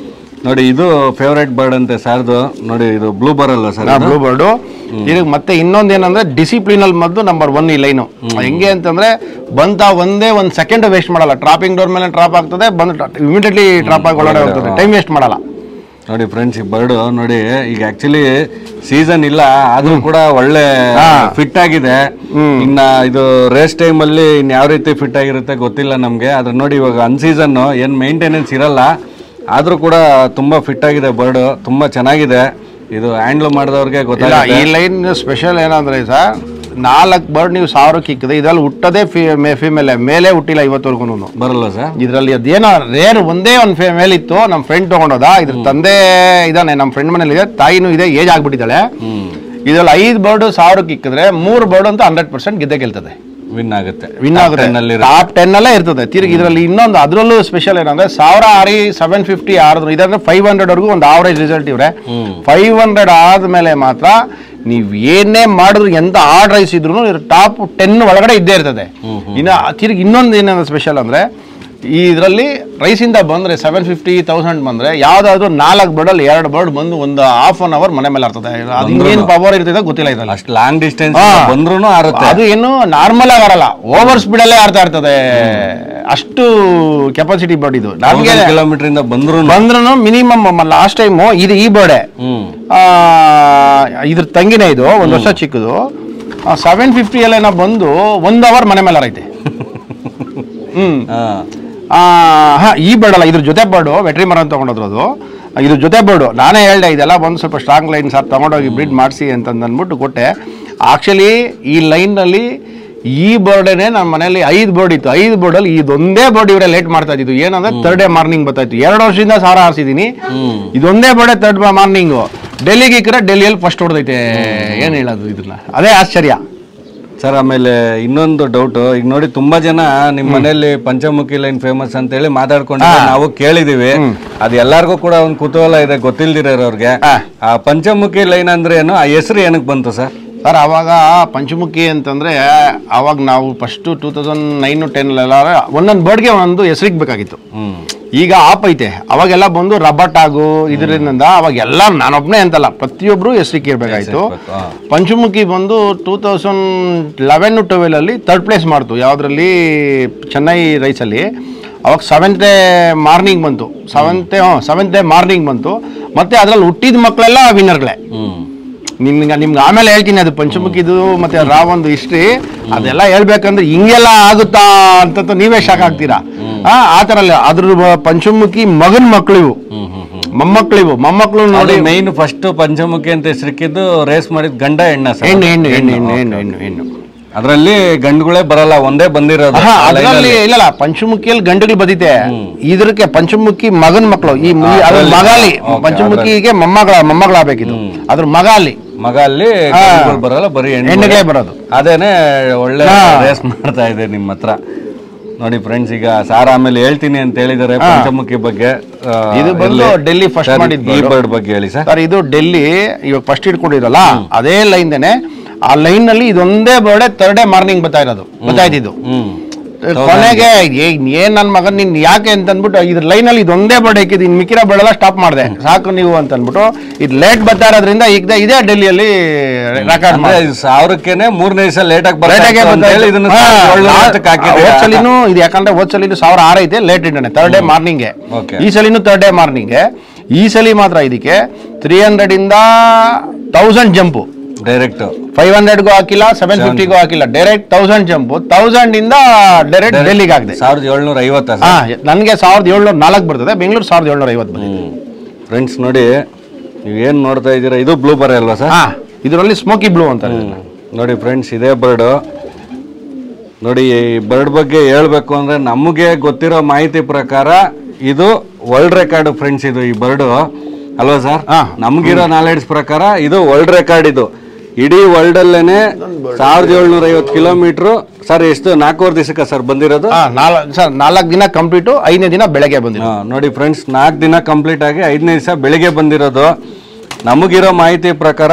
ನೋಡಿ ಇದು ಫೇವ್ರೇಟ್ ಬರ್ಡ್ ಅಂತೆ ಸಾರ್ದು. ನೋಡಿ ಇದು ಬ್ಲೂ ಬರಲ್ಲ ಸರ್, ಬ್ಲೂ ಬರ್ಡು. ಈಗ ಮತ್ತೆ ಇನ್ನೊಂದೇನಂದ್ರೆ ಡಿಸಿಪ್ಲಿನ್ ಅಲ್ಲಿ ಮದ್ದು ನಂಬರ್ 1 ಈ ಲೈನು. ಹೆಂಗೆ ಅಂತಂದ್ರೆ ಬಂತ ಒಂದೇ 1 ಸೆಕೆಂಡ್ ವೇಸ್ಟ್ ಮಾಡಲ್ಲ. ಟ್ರಾಪಿಂಗ್ ಡೋರ್ ಮೇಲೆ ಟ್ರಾಪ್ ಆಗ್ತದೆ, ಬಂದು ಇಮಿಡಿಯೇಟ್ಲಿ ಟ್ರಾಪ್ ಆಗಿ ಒಳಗಡೆ ಹೋಗ್ತದೆ, ಟೈಮ್ ವೇಸ್ಟ್ ಮಾಡಲ್ಲ. ನೋಡಿ ಫ್ರೆಂಡ್ಸ್, ಈ ಬರ್ಡ್ ನೋಡಿ ಈಗ ಆಕ್ಚುಲಿ ಸೀಸನ್ ಇಲ್ಲ ಆದ್ರೂ ಕೂಡ ಒಳ್ಳೆ ಫಿಟ್ ಆಗಿದೆ. ಇನ್ನ ಇದು ರೇಸ್ ಟೈಮ್ ಅಲ್ಲಿ ಇನ್ ಯಾವ ರೀತಿ ಫಿಟ್ ಆಗಿರುತ್ತೆ ಗೊತ್ತಿಲ್ಲ ನಮ್ಗೆ. ಆದ್ರೆ ನೋಡಿ ಇವಾಗ ಅನ್ಸೀಸನ್ ಏನ್ ಮೇಂಟೆನೆನ್ಸ್ ಇರಲ್ಲ, ಆದ್ರೂ ಕೂಡ ತುಂಬಾ ಫಿಟ್ ಆಗಿದೆ ಬರ್ಡ್, ತುಂಬಾ ಚೆನ್ನಾಗಿದೆ. ಇದು ಹ್ಯಾಂಡ್ಲ್ ಮಾಡಿದವ್ರಿಗೆ ಗೊತ್ತಿಲ್ಲ. ಈ ಲೈನ್ ಸ್ಪೆಷಲ್ ಏನಂದ್ರೆ ಸರ್, 4 ಬರ್ಡ್ ನೀವು 1000ಕ್ಕೆ ಇಕ್ಕಿದೆ, ಇದ್ರಲ್ಲಿ ಹುಟ್ಟದೇ ಫಿಮೇಲ್, ಮೇಲೆ ಹುಟ್ಟಿಲ್ಲ ಇವತ್ತವರೆಗೂ ಬರಲ್ಲ ಸರ್. ಇದ್ರಲ್ಲಿ ಅದೇನೋ ರೇರ್ ಒಂದೇ ಒಂದು ಫಿಮೇಲ್ ಇತ್ತು, ನಮ್ಮ ಫ್ರೆಂಡ್ ತಗೊಂಡೋದ. ಇದ್ರ ತಂದೆ ಇದಾನೆ, ನಮ್ಮ ಫ್ರೆಂಡ್ ಮನೇಲಿ ಇದೆ, ತಾಯಿನೂ ಇದೆ, ಏಜ್ ಆಗ್ಬಿಟ್ಟಿದ್ದಾಳೆ. ಇದ್ರಲ್ಲಿ 5 ಬರ್ಡ್ 1000ಕ್ಕೆ ಇಕ್ಕಿದ್ರೆ 3 ಬರ್ಡ್ ಅಂತ 100% ಗೆದ್ದೆ ಗೆಲ್ತದೆ, ವಿನ್ ಆಗುತ್ತೆ. ಟಾಪ್ 10 ಅಲ್ಲೇ ಇರ್ತದೆ. ತಿರುಗಿ ಇದರಲ್ಲಿ ಇನ್ನೊಂದು ಅದರಲ್ಲೂ ಸ್ಪೆಷಲ್ ಏನಂದ್ರೆ 1000 ಆರಿ 750 ಆಡಿದ್ರು, ಇದಂದ್ರೆ 500 ವರೆಗೂ ಒಂದು ಆವರೇಜ್ ರಿಸಲ್ಟ್ ಇವ್ರೆ. 500 ಆದ್ಮೇಲೆ ಮಾತ್ರ ನೀವ್ ಏನೇ ಮಾಡಿದ್ರು, ಎಂತ ಆರ್ಡ್ ರೈಸ್ ಇದ್ರು ಟಾಪ್ 10 ಒಳಗಡೆ ಇದ್ದೇ ಇರ್ತದೆ. ಇನ್ನು ತಿರುಗಿ ಇನ್ನೊಂದು ಏನಂದ್ರೆ ಸ್ಪೆಷಲ್ ಅಂದ್ರೆ, ಇದರಲ್ಲಿ ರೈಸಿಂದ ಬಂದ್ರೆ 750,000 ಬಂದ್ರೆ ಯಾವ್ದಾದ್ರು 4 ಬರ್ಡಲ್ಲಿ 2 ಬರ್ಡ್ ಬಂದು ಒಂದು ½ ಅನ್ ಅವರ್ ಮನೆ ಮೇಲೆ ಆರ್ತದೆ. ಅದು ಇನ್ನೇನು ಪವರ್ ಇರ್ತದೆ ಗೊತ್ತಿಲ್ಲ. ಇದ್ರಲ್ಲಿ ಅಷ್ಟು ಲಾಂಗ್ ಡಿಸ್ಟೆನ್ಸ್ ಬಂದ್ರೂ ಅದು ಏನು ನಾರ್ಮಲ್ ಆಗಿ ಆರಲ್ಲ, ಓವರ್ ಸ್ಪೀಡ್ ಅಲ್ಲೇ ಆಡ್ತಾ ಇರ್ತದೆ. ಅಷ್ಟು ಕೆಪಾಸಿಟಿ ಬರ್ಡ್ ಇದು. ನಮ್ಗೆ ಕಿಲೋಮೀಟರ್ ಇಂದ ಬಂದ್ರು ಮಿನಿಮಮ್ ಲಾಸ್ಟ್ ಟೈಮ್ ಇದು ಈ ಬರ್ಡೆ ಇದ್ರ ತಂಗಿನೇ, ಇದು 1 ವರ್ಷ ಚಿಕ್ಕದು. 750 ಎಲ್ಲ ಬಂದು 1 ಅವರ್ ಮನೆ ಮೇಲೆ ಆರೈತೆ. ಈ ಬರ್ಡ್ ಅಲ್ಲ, ಇದ್ರ ಜೊತೆ ಬರ್ಡು ವೆಟ್ರಿ ಮರ ತಗೊಂಡೋದ್ರು. ಅದು ಇದ್ರ ಜೊತೆ ಬರ್ಡು ನಾನೇ ಹೇಳ್ದೆ, ಇದೆಲ್ಲ ಬಂದು ಸ್ವಲ್ಪ ಸ್ಟ್ರಾಂಗ್ ಲೈನ್ ಸರ್ ತಗೊಂಡೋಗಿ ಬ್ರೀಡ್ ಮಾಡಿಸಿ ಅಂತಂದ್ಬಿಟ್ಟು ಕೊಟ್ಟೆ. ಆಕ್ಚುಲಿ ಈ ಲೈನ್ನಲ್ಲಿ ಈ ಬರ್ಡೇನೆ ನಮ್ಮ ಮನೇಲಿ 5 ಬರ್ಡ್ ಇತ್ತು. 5 ಬರ್ಡಲ್ಲಿ ಇದೊಂದೇ ಬರ್ಡ್ ಇವರೇ ಲೇಟ್ ಮಾಡ್ತಾ ಇದ್ದು. ಏನಂದ್ರೆ 3rd ಡೇ ಮಾರ್ನಿಂಗ್ ಬರ್ತಾಯಿತ್ತು. 2 ವರ್ಷದಿಂದ 1000 ಆರಿಸಿದ್ದೀನಿ, ಇದೊಂದೇ ಬರ್ಡೇ 3rd ಮಾರ್ನಿಂಗು ಡೆಲ್ಲಿಗೆ ಇಕ್ಕರೆ ಡೆಲ್ಲಿಯಲ್ಲಿ ಫಸ್ಟ್ ಹೊಡೆದೈತೆ. ಏನು ಹೇಳೋದು ಇದನ್ನ, ಅದೇ ಆಶ್ಚರ್ಯ ಸರ್. ಆಮೇಲೆ ಇನ್ನೊಂದು ಡೌಟ್, ಈಗ ನೋಡಿ ತುಂಬಾ ಜನ ನಿಮ್ಮ ಮನೆಯಲ್ಲಿ ಪಂಚಮುಖಿ ಲೈನ್ ಫೇಮಸ್ ಅಂತ ಹೇಳಿ ಮಾತಾಡ್ಕೊಂಡು ನಾವು ಕೇಳಿದೀವಿ. ಅದು ಎಲ್ಲಾರ್ಗು ಕೂಡ ಒಂದು ಕುತೂಹಲ ಇದೆ ಗೊತ್ತಿಲ್ದಿರೋರ್ಗೆ. ಆ ಪಂಚಮುಖಿ ಲೈನ್ ಅಂದ್ರೆ ಏನು, ಆ ಹೆಸರು ಏನಕ್ಕೆ ಬಂತು ಸರ್? ಸರ್ ಅವಾಗ ಪಂಚಮುಖಿ ಅಂತಂದ್ರೆ ಅವಾಗ ನಾವು ಫಸ್ಟ್ 2009-10 ಒಂದೊಂದು ಬರ್ಡ್ಗೆ ಒಂದು ಹೆಸರಿಗೆ ಬೇಕಾಗಿತ್ತು. ಈಗ ಆಪ್ ಐತೆ, ಅವಾಗೆಲ್ಲ ಬಂದು ರಬ್ಬರ್ ಟಾಗು ಇದರಿಂದ ಅವಾಗೆಲ್ಲ ನಾನೊಬ್ಬನೇ ಅಂತಲ್ಲ, ಪ್ರತಿಯೊಬ್ರು ಹೆಸರಿಗೆ ಇರಬೇಕಾಯ್ತು. ಪಂಚಮುಖಿ ಬಂದು 2011-12 3rd ಪ್ಲೇಸ್ ಮಾಡ್ತು. ಯಾವುದ್ರಲ್ಲಿ? ಚೆನ್ನೈ ರೈಸಲ್ಲಿ. ಅವಾಗ 7th ಡೇ ಮಾರ್ನಿಂಗ್ ಬಂತು. 7th ಡೇ ಮಾರ್ನಿಂಗ್ ಬಂತು. ಮತ್ತೆ ಅದ್ರಲ್ಲಿ ಹುಟ್ಟಿದ ಮಕ್ಕಳೆಲ್ಲ ವಿನ್ನರ್ಗಳೇ. ನಿಮ್ಗೆ ಆಮೇಲೆ ಹೇಳ್ತೀನಿ ಅದು ಪಂಚಮುಖಿದು ಮತ್ತೆ ರಾವೊಂದು ಹಿಸ್ಟ್ರಿ. ಅದೆಲ್ಲ ಹೇಳ್ಬೇಕಂದ್ರೆ ಹಿಂಗೆಲ್ಲ ಆಗುತ್ತಾ ಅಂತ ನೀವೇ ಶಾಕ್ ಆಗ್ತೀರಾ. ಆ ಥರ ಅದ್ರ ಪಂಚಮುಖಿ ಮಗನ ಮಕ್ಕಳು ಇವು, ಮೊಮ್ಮಕ್ಕಳು ನೋಡಿ. ಮೈನ್ ಫಸ್ಟ್ ಪಂಚಮುಖಿ ಅಂತ ಹೆಸರಿಕ್ಕಿದ್ದು ರೇಸ್ ಮಾಡಿದ ಗಂಡ ಹೆಣ್ಣ? ಹೆಣ್ಣು. ಅದರಲ್ಲಿ ಗಂಡುಗಳೇ ಬರಲ್ಲ, ಒಂದೇ ಬಂದಿರೋದು. ಅದರಲ್ಲಿ ಇಲ್ಲ, ಪಂಚಮುಖಿಯಲ್ಲಿ ಗಂಡುಗಳು ಬಂದಿದೆ. ಇದಕ್ಕೆ ಪಂಚಮುಖಿ ಮಗನ ಮಕ್ಕಳು. ಈ ಮಗಾಲಿ ಪಂಚಮುಖಿಗೆ ಮೊಮ್ಮಗಳಾಗಬೇಕಿದ್ದು, ಅದ್ರ ಮಗಾಲಿ ಬರಲ್ಲ, ಬರೀ ಹೆಣ್ಣುಗಳೇ ಬರೋದು. ಅದೇನೆ ಒಳ್ಳೆ ರೇಸ್ ಮಾಡ್ತಾ ಇದೆ ನಿಮ್ಮ ಹತ್ರ. ನೋಡಿ ಫ್ರೆಂಡ್ಸ್, ಈಗ ಸಾರ್ ಆಮೇಲೆ ಹೇಳ್ತೀನಿ ಅಂತ ಹೇಳಿದಾರೆ ಪಂಚಮುಖಿ ಬಗ್ಗೆ. ಇದು ಬಂದು ಡೆಲ್ಲಿ ಫಸ್ಟ್ ಮಾಡಿದ್ದು. ಈ ಬರ್ಡ್ ಬಗ್ಗೆ ಹೇಳಿ ಸರ್. ಇದು ಡೆಲ್ಲಿ ಇವಾಗ ಫಸ್ಟ್ ಇಟ್ಕೊಂಡಿರಲ್ಲ, ಅದೇ ಲೈನ್ದೇನೆ. ಆ ಲೈನ್ ನಲ್ಲಿ ಇದೊಂದೇ ಬರ್ಡೇ 3rd ಡೇ ಮಾರ್ನಿಂಗ್ ಬರ್ತಾಯಿದ್ದು. ಕೊನೆಗೆ ಏನ್ ನನ್ನ ಮಗನ್ ನಿನ್ ಯಾಕೆ ಅಂತ ಅಂದ್ಬಿಟ್ಟು ಇದ್ರ ಲೈನ್ ಅಲ್ಲಿ ಇದೊಂದೇ ಬರ್ಡ್ ಹಾಕಿದ್ದು, ಇನ್ ಮಿಕ್ಕಿರೋ ಬರ್ಡ್ ಎಲ್ಲ ಸ್ಟಾಪ್ ಮಾಡಿದೆ, ಸಾಕು ನೀವು ಅಂತ ಅಂದ್ಬಿಟ್ಟು. ಇದು ಲೇಟ್ ಬರ್ತಾ ಇರೋದ್ರಿಂದ ಈಗ ಇದೇ ಡೆಲ್ಲಿಯಲ್ಲಿ ರೆಕಾರ್ಡ್ ಮಾಡಿ 1000ಕ್ಕೇನೆ 3ನೇ ದಿವಸ ಲೇಟ್ ಆಗಿ ಹೋದ್ಸಲಿನೂ ಇದು. ಯಾಕಂದ್ರೆ ಹೋದ್ಸಲಿನೂ 1006 ಐತೆ, ಲೇಟ್ ಇದ್ದಾನೆ 3rd ಡೇ ಮಾರ್ನಿಂಗ್ಗೆ. ಈ ಸಲಿನೂ 3rd ಡೇ ಮಾರ್ನಿಂಗ್ಗೆ. ಈ ಸಲಿ ಮಾತ್ರ ಇದಕ್ಕೆ 300 ಇಂದ 1000 ಜಂಪು ಡೈರೆಕ್ಟ್. 500ಗೂ ಹಾಕಿಲ್ಲ, 750ಗೂ ಹಾಕಿಲ್ಲ, ಡೈರೆಕ್ಟ್ 1000 ಜಂಪು. 1000 ಇಂದ ಡೈರೆಕ್ಟ್ ಡೆಲ್ಲಿಗೆ ಆಗಿದೆ. 1750. ನನಗೆ 1704 ಬರ್ತದೆ, ಬೆಂಗಳೂರು 1750 ಬಂದಿದೆ. ಫ್ರೆಂಡ್ಸ್ ನೋಡಿ, ನೀವೇನು ನೋಡ್ತಾ ಇದ್ದೀರಾ, ಇದು ಬ್ಲೂ ಬರ ಅಲ್ವಾ ಸರ್? ಇದರಲ್ಲಿ ಸ್ಮೋಕಿ ಬ್ಲೂ ಅಂತ ನೋಡಿ ಫ್ರೆಂಡ್ಸ್, ಇದೇ ಬರ್ಡು. ನೋಡಿ ಈ ಬರ್ಡ್ ಬಗ್ಗೆ ಹೇಳ್ಬೇಕು ಅಂದ್ರೆ ನಮಗೆ ಗೊತ್ತಿರೋ ಮಾಹಿತಿ ಪ್ರಕಾರ ಇದು ವರ್ಲ್ಡ್ ರೆಕಾರ್ಡ್ ಫ್ರೆಂಡ್ಸ್. ಇದು ಈ ಬರ್ಡು ಅಲ್ವಾ ಸರ್? ನಮ್ಗಿರೋ ನಾಲೆಡ್ಜ್ ಪ್ರಕಾರ ಇದು ವರ್ಲ್ಡ್ ರೆಕಾರ್ಡ್. ಇದು ಇಡೀ ವರ್ಲ್ಡಲ್ಲೇ 1750 ಕಿಲೋಮೀಟ್ರು ಸರ್. ಎಷ್ಟು 4 ದಿವಸಕ್ಕೆ ಸರ್ ಬಂದಿರೋದು? ಸರ್ 4 ದಿನ ಕಂಪ್ಲೀಟು, 5ನೇ ದಿನ ಬೆಳಗ್ಗೆ ಬಂದಿರೋ. ನೋಡಿ ಫ್ರೆಂಡ್ಸ್, 4 ದಿನ ಕಂಪ್ಲೀಟ್ ಆಗಿ 5ನೇ ದಿವಸ ಬೆಳಿಗ್ಗೆ ಬಂದಿರೋದು. ನಮಗಿರೋ ಮಾಹಿತಿ ಪ್ರಕಾರ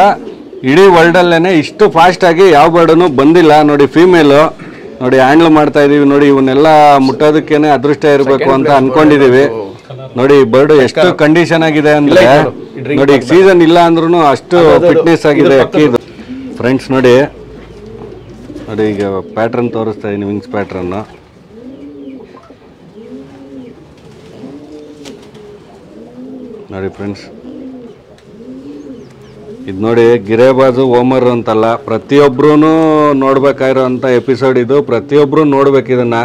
ಇಡೀ ವರ್ಲ್ಡಲ್ಲೇ ಇಷ್ಟು ಫಾಸ್ಟಾಗಿ ಯಾವ ಬರ್ಡೂ ಬಂದಿಲ್ಲ. ನೋಡಿ ಫೀಮೇಲು ನೋಡಿ ಹ್ಯಾಂಡ್ಲ್ ಮಾಡ್ತಾ ಇದೀವಿ. ನೋಡಿ ಇವನ್ನೆಲ್ಲ ಮುಟ್ಟೋದಕ್ಕೇನೆ ಅದೃಷ್ಟ ಇರಬೇಕು ಅಂತ ಅನ್ಕೊಂಡಿದೀವಿ. ನೋಡಿ ಬರ್ಡ್ ಎಷ್ಟು ಕಂಡೀಷನ್ ಆಗಿದೆ ಅಂದ್ರೆ ನೋಡಿ, ಸೀಸನ್ ಇಲ್ಲ ಅಂದ್ರೂ ಅಷ್ಟು ಫಿಟ್ನೆಸ್ ಆಗಿದೆ ಅಕ್ಕಿ ಇದು. ಫ್ರೆಂಡ್ಸ್ ನೋಡಿ ನೋಡಿ ಈಗ ಪ್ಯಾಟ್ರನ್ ತೋರಿಸ್ತಾ ಇದೀನಿ, ವಿಂಗ್ಸ್ ಪ್ಯಾಟ್ರನ್. ನೋಡಿ ಫ್ರೆಂಡ್ಸ್, ಇದು ನೋಡಿ ಗಿರೇಬಾಜು ಓಮರ್ ಅಂತಲ್ಲ, ಪ್ರತಿಯೊಬ್ಬರೂ ನೋಡ್ಬೇಕಾಗಿರೋಂಥ ಎಪಿಸೋಡ್ ಇದು. ಪ್ರತಿಯೊಬ್ಬರು ನೋಡ್ಬೇಕು ಇದನ್ನ.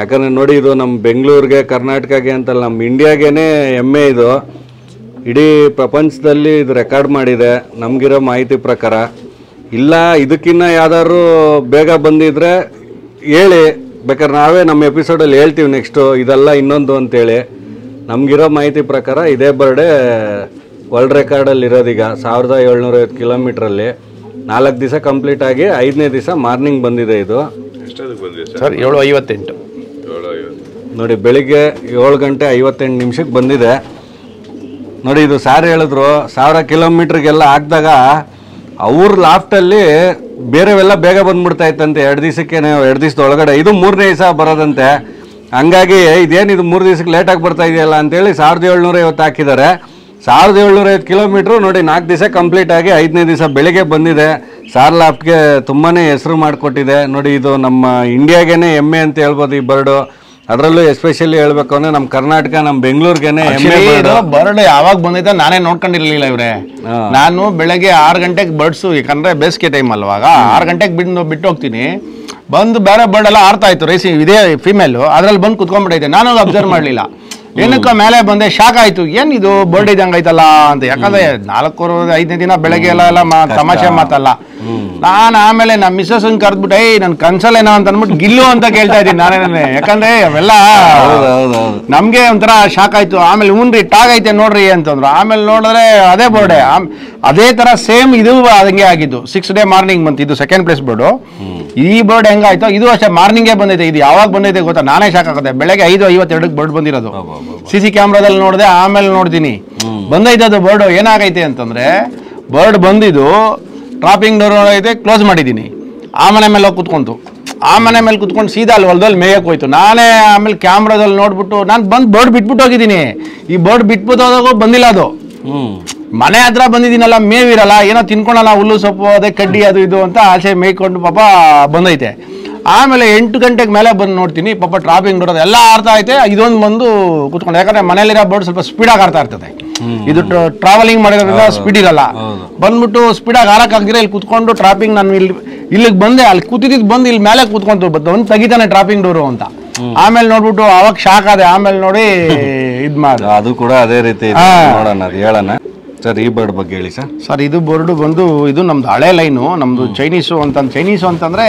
ಯಾಕಂದರೆ ನೋಡಿ, ಇದು ನಮ್ಮ ಬೆಂಗಳೂರಿಗೆ ಕರ್ನಾಟಕಗೆ ಅಂತಲ್ಲ, ನಮ್ಮ ಇಂಡಿಯಾಗೇನೆ ಹೆಮ್ಮೆ ಇದು. ಇಡೀ ಪ್ರಪಂಚದಲ್ಲಿ ಇದು ರೆಕಾರ್ಡ್ ಮಾಡಿದೆ ನಮಗಿರೋ ಮಾಹಿತಿ ಪ್ರಕಾರ. ಇಲ್ಲ ಇದಕ್ಕಿನ್ನ ಯಾವ್ದಾದ್ರು ಬೇಗ ಬಂದಿದ್ರೆ ಹೇಳಿ, ಬೇಕಾದ್ರೆ ನಾವೇ ನಮ್ಮ ಎಪಿಸೋಡಲ್ಲಿ ಹೇಳ್ತೀವಿ ನೆಕ್ಸ್ಟು ಇದೆಲ್ಲ ಇನ್ನೊಂದು ಅಂತೇಳಿ. ನಮಗಿರೋ ಮಾಹಿತಿ ಪ್ರಕಾರ ಇದೇ ಬರ್ಡೇ ವರ್ಲ್ಡ್ ರೆಕಾರ್ಡಲ್ಲಿ ಇರೋದೀಗ 1750 ಕಿಲೋಮೀಟ್ರಲ್ಲಿ 4 ದಿವಸ ಕಂಪ್ಲೀಟ್ ಆಗಿ 5ನೇ ದಿವಸ ಮಾರ್ನಿಂಗ್ ಬಂದಿದೆ ಇದು. ಸರ್ 7:58 ನೋಡಿ, ಬೆಳಿಗ್ಗೆ 7 ಗಂಟೆ 58 ನಿಮಿಷಕ್ಕೆ ಬಂದಿದೆ. ನೋಡಿ ಇದು ಸಾರ್ ಹೇಳಿದ್ರು 1000 ಕಿಲೋಮೀಟ್ರಿಗೆಲ್ಲ ಹಾಕಿದಾಗ ಅವ್ರ ಲಾಫ್ಟಲ್ಲಿ ಬೇರೆವೆಲ್ಲ ಬೇಗ ಬಂದ್ಬಿಡ್ತಾ ಇತ್ತಂತೆ 2 ದಿವಸಕ್ಕೆ, 2 ದಿವಸದ ಒಳಗಡೆ. ಇದು 3ನೇ ದಿವಸ ಬರೋದಂತೆ. ಹಂಗಾಗಿ ಇದೇನಿದು 3 ದಿವಸಕ್ಕೆ ಲೇಟಾಗಿ ಬರ್ತಾ ಇದೆಯಲ್ಲ ಅಂತೇಳಿ 1750 ಹಾಕಿದ್ದಾರೆ. 1750 ಕಿಲೋಮೀಟ್ರು ನೋಡಿ 4 ದಿವಸ ಕಂಪ್ಲೀಟ್ ಆಗಿ 5ನೇ ದಿವಸ ಬೆಳಿಗ್ಗೆ ಬಂದಿದೆ. ಸಾರ್ ಲಾಫ್ಟ್ಗೆ ತುಂಬಾ ಹೆಸರು ಮಾಡಿಕೊಟ್ಟಿದೆ. ನೋಡಿ ಇದು ನಮ್ಮ ಇಂಡಿಯಾಗೇನೆ ಹೆಮ್ಮೆ ಅಂತ ಹೇಳ್ಬೋದು ಈ ಬರ್ಡು. ಅದರಲ್ಲೂ ಎಸ್ಪೆಷಲಿ ಹೇಳ್ಬೇಕು ಅಂದ್ರೆ ನಮ್ಮ ಕರ್ನಾಟಕ, ನಮ್ಮ ಬೆಂಗಳೂರಿಗೆನೆ ಹೆಮ್ಮೆ. ಬರ್ಡ್ ಯಾವಾಗ ಬಂದೈತೆ ನಾನೇ ನೋಡ್ಕೊಂಡಿರ್ಲಿಲ್ಲ ಇವ್ರೆ. ನಾನು ಬೆಳಗ್ಗೆ 6 ಗಂಟೆಗೆ ಬರ್ಡ್ಸು, ಯಾಕಂದ್ರೆ ಬೇಸಿಗೆ ಟೈಮ್ ಅಲ್ವಾಗ 6 ಗಂಟೆಗೆ ಬಿಟ್ಟು ಹೋಗ್ತೀನಿ. ಬಂದು ಬೇರೆ ಬರ್ಡ್ ಎಲ್ಲ ಆಡ್ತಾ ಇತ್ತು, ರೇಸಿ ಇದೇ ಫಿಮೇಲು, ಅದ್ರಲ್ಲಿ ಬಂದು ಕುತ್ಕೊಂಡ್ಬಿಟ್ಟೈತೆ. ನಾನು ಅಬ್ಸರ್ವ್ ಮಾಡಲಿಲ್ಲ. ಏನಕ್ಕ ಮೇಲೆ ಬಂದೆ, ಶಾಕ್ ಆಯ್ತು, ಏನಿದು ಬರ್ಡ್ ಇದ್ದಂಗೆ ಐತಲ್ಲ ಅಂತ. ಯಾಕಂದ್ರೆ 4-5ನೇ ದಿನ ಬೆಳಗ್ಗೆ ಎಲ್ಲ ತಮಾಷೆ ಮಾತಲ್ಲ. ನಾನು ಆಮೇಲೆ ನಮ್ಮ ಮಿಸ್ಸಸ್ ಕರೆದ್ಬಿಟ್ಟು ನನ್ ಕನ್ಸಲ್ಲೇನೋ ಅಂತ ಅಂದ್ಬಿಟ್ಟು ಗಿಲ್ಲು ಅಂತ ಕೇಳ್ತಾ ಇದ್ದೀನಿ ನಾನೇ. ಯಾಕಂದ್ರೆ ಅವೆಲ್ಲ ನಮ್ಗೆ ಒಂಥರ ಶಾಕ್ ಆಯ್ತು. ಆಮೇಲೆ ಹುನ್ರಿ ಟಾಗ್ ಐತೆ ನೋಡ್ರಿ ಅಂತಂದ್ರು. ಆಮೇಲೆ ನೋಡಿದ್ರೆ ಅದೇ ಬರ್ಡೇ, ಅದೇ ತರ ಸೇಮ್ ಇದು ಹಂಗೆ ಆಗಿದ್ದು. 6th ಡೇ ಮಾರ್ನಿಂಗ್ ಬಂತು. ಇದು 2nd ಪ್ಲೇಸ್ ಬರ್ಡು. ಈ ಬರ್ಡ್ ಹೆಂಗಾಯ್ತು, ಇದು ಅಷ್ಟೇ ಮಾರ್ನಿಂಗೇ ಬಂದೈತೆ. ಇದು ಯಾವಾಗ ಬಂದೈತೆ ಗೊತ್ತಾ, ನಾನೇ ಶಾಕ್ ಆಗುತ್ತೆ. ಬೆಳಗ್ಗೆ 5:52 ಬರ್ಡ್ ಬಂದಿರೋದು. CC ಕ್ಯಾಮ್ರಾದಲ್ಲಿ ನೋಡಿದೆ, ಆಮೇಲೆ ನೋಡ್ತೀನಿ ಬಂದೈತೆ ಅದು ಬರ್ಡ್. ಏನಾಗೈತೆ ಅಂತಂದ್ರೆ ಬರ್ಡ್ ಬಂದಿದ್ದು ಟ್ರಾಪಿಂಗ್ ಡೋರ್ ಐತೆ, ಕ್ಲೋಸ್ ಮಾಡಿದ್ದೀನಿ. ಆ ಮನೆ ಮೇಲೆ ಹೋಗಿ ಕುತ್ಕೊಂತು. ಆ ಮನೆ ಮೇಲೆ ಕುತ್ಕೊಂಡು ಸೀದಾ ಅಲ್ಲಿ ಹೊಲದಲ್ಲಿ ಮೇಯಕ್ಕೆ ಹೋಯ್ತು. ನಾನೇ ಆಮೇಲೆ ಕ್ಯಾಮ್ರಾದಲ್ಲಿ ನೋಡ್ಬಿಟ್ಟು ನಾನು ಬಂದು ಬರ್ಡ್ ಬಿಟ್ಬಿಟ್ಟು ಹೋಗಿದ್ದೀನಿ. ಈ ಬರ್ಡ್ ಬಿಟ್ಬಿಟ್ಟು ಹೋದಾಗ ಬಂದಿಲ್ಲ ಅದು. ಮನೆ ಹತ್ರ ಬಂದಿದ್ದೀನಲ್ಲ, ಮೇವಿರಲ್ಲ, ಏನೋ ತಿನ್ಕೊಳಲ್ಲ, ಹುಲ್ಲು ಸೊಪ್ಪು ಅದೇ ಕಡ್ಡಿ ಅದು ಇದು ಅಂತ ಆಸೆ ಮೇಯ್ಕೊಂಡು ಪಾಪ ಬಂದೈತೆ. ಆಮೇಲೆ 8 ಗಂಟೆಗೆ ಮೇಲೆ ಬಂದು ನೋಡ್ತೀನಿ, ಪಾಪ ಟ್ರಾಪಿಂಗ್ ಡೋರ್ ಎಲ್ಲ ಆಡ್ತಾ ಐತೆ. ಇದೊಂದು ಬಂದು ಕುತ್ಕೊಂಡು, ಯಾಕಂದ್ರೆ ಮನೇಲಿರೋ ಬರ್ಡ್ ಸ್ವಲ್ಪ ಸ್ಪೀಡಾಗಿ ಆಡ್ತಾ ಇರ್ತದೆ. ಇದು ಟ್ರಾವೆಲಿಂಗ್ ಮಾಡಿರೋದ್ರಿಂದ ಸ್ಪೀಡ್ ಇರಲ್ಲ. ಬಂದ್ಬಿಟ್ಟು ಸ್ಪೀಡಾಗಿ ಆಡಕ್ಕಾಗ್ದಿರ ಇಲ್ಲಿ ಕುತ್ಕೊಂಡು ಟ್ರಾಪಿಂಗ್, ನಾನು ಇಲ್ಲಿಗೆ ಬಂದೆ, ಅಲ್ಲಿ ಕೂತಿದ್ದು ಬಂದು ಇಲ್ಲಿ ಮೇಲೆ ಕೂತ್ಕೊಂತು, ಒಂದು ತೆಗಿತಾನೆ ಟ್ರಾಪಿಂಗ್ ಡೋರು ಅಂತ. ಆಮೇಲೆ ನೋಡ್ಬಿಟ್ಟು ಅವಾಗ ಶಾಕ್ ಆದೆ. ಆಮೇಲೆ ನೋಡಿ ಇದ್ ಮಾಡಿ ಅದು ಕೂಡ ಅದೇ ರೀತಿ ನೋಡೋಣ, ಅದು ಹೇಳೋಣ. ಸರ್ ಈ ಬರ್ಡ್ ಬಗ್ಗೆ ಹೇಳಿ ಸರ್. ಸರ್ ಇದು ಬರ್ಡು ಬಂದು ಇದು ನಮ್ದು ಹಳೆ ಲೈನು, ನಮ್ದು ಚೈನೀಸು ಅಂತಂದ್ರೆ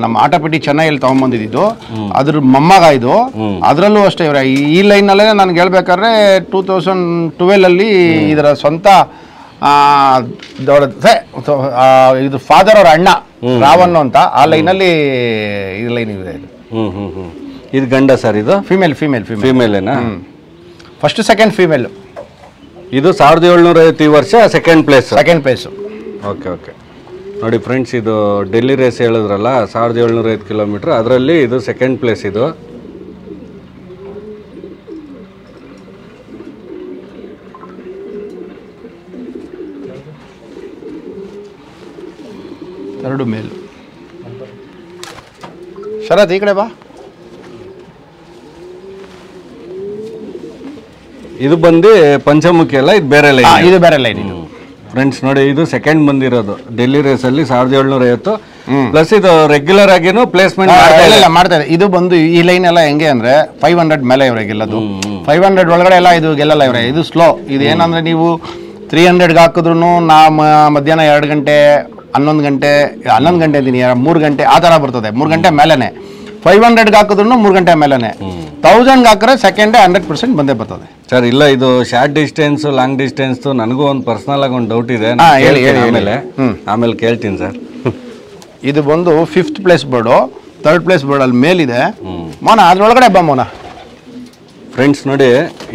ನಮ್ಮ ಆಟಪಟ್ಟಿ ಚೆನ್ನೈಯಲ್ಲಿ ತಗೊಂಡ್ಬಂದಿದ್ದು. ಅದ್ರ ಮೊಮ್ಮಗ ಇದು. ಅದರಲ್ಲೂ ಅಷ್ಟೇ ಇವ್ರೆ ಈ ಲೈನಲ್ಲೇ ನನಗೆ ಹೇಳ್ಬೇಕಾದ್ರೆ 2012 ಇದರ ಸ್ವಂತ ಇದು ಫಾದರ್ ಅವ್ರ ಅಣ್ಣ ರಾವಣ್ಣ ಅಂತ ಆ ಲೈನಲ್ಲಿ ಇದು ಲೈನ್ ಇದೆ. ಇದು ಗಂಡ ಸರ್, ಇದು ಫಿಮೇಲೇನಾ? First second female. ಇದು 1750 ಈ ವರ್ಷ ಸೆಕೆಂಡ್ ಪ್ಲೇಸ್. ಓಕೆ. ನೋಡಿ ಫ್ರೆಂಡ್ಸ್, ಇದು ಡೆಲ್ಲಿ ರೇಸ್ ಹೇಳಿದ್ರಲ್ಲ 1750 ಕಿಲೋಮೀಟರ್, ಅದರಲ್ಲಿ ಇದು ಸೆಕೆಂಡ್ ಪ್ಲೇಸ್. ಇದು ಎರಡು ಮೇಲು. ಶರತ್ ಈ ಕಡೆ ಬಾ. ಇದು ಬಂದು ಪಂಚಮುಖಿ ಅಲ್ಲ, ಇದು ಬೇರೆ ಲೈನ್. ಇದು ಬೇರೆ ಲೈನ್. ಫ್ರೆಂಡ್ಸ್ ನೋಡಿ, ಇದು ಸೆಕೆಂಡ್ ಬಂದಿರೋದು ಡೆಲ್ಲಿ ರೇಸ್ ಅಲ್ಲಿ 1750 ಪ್ಲಸ್. ಇದು ರೆಗ್ಯುಲರ್ ಆಗಿನೂ ಪ್ಲೇಸ್ಮೆಂಟ್ ಮಾಡ್ತಾರೆ. ಇದು ಬಂದು ಈ ಲೈನ್ ಎಲ್ಲ ಹೆಂಗೆ ಅಂದ್ರೆ 500 ಮೇಲೆ ಇವ್ರೆ ಗೆಲ್ಲೋದು. 500 ಒಳಗಡೆ ಎಲ್ಲ ಇದು ಗೆಲ್ಲಲ್ಲ ಇವ್ರೆ. ಇದು ಸ್ಲೋ. ಇದು ಏನಂದ್ರೆ ನೀವು 300ಗೆ ಹಾಕಿದ್ರು ನಾ ಮಧ್ಯಾಹ್ನ 2 ಗಂಟೆ 11 ಗಂಟೆ 11 ಗಂಟೆ ಇದ್ದೀನಿ 3 ಗಂಟೆ ಆ ಥರ ಬರ್ತದೆ. 3 ಗಂಟೆ ಮೇಲೆನೆ 500ಗೆ ಹಾಕಿದ್ರು 3 ಗಂಟೆ ಆಮೇಲೆ 1000ಗೆ ಹಾಕಿದ್ರೆ ಸೆಕೆಂಡೇ 100% ಬಂದೇ ಬರ್ತದೆ ಸರ್. ಇಲ್ಲ, ಇದು ಶಾರ್ಟ್ ಡಿಸ್ಟೆನ್ಸ್ ಲಾಂಗ್ ಡಿಸ್ಟೆನ್ಸ್ ನನಗೂ ಒಂದು ಪರ್ಸನಲ್ ಆಗಿ ಒಂದು ಡೌಟ್ ಇದೆ, ಆಮೇಲೆ ಕೇಳ್ತೀನಿ ಸರ್. ಇದು ಬಂದು 5th place board, 3rd place board ಅಲ್ಲಿ ಮೇಲಿದೆ ಮೋನ, ಅದ್ರೊಳಗಡೆ ಬಾ ಮೋನ. ಫ್ರೆಂಡ್ಸ್ ನೋಡಿ,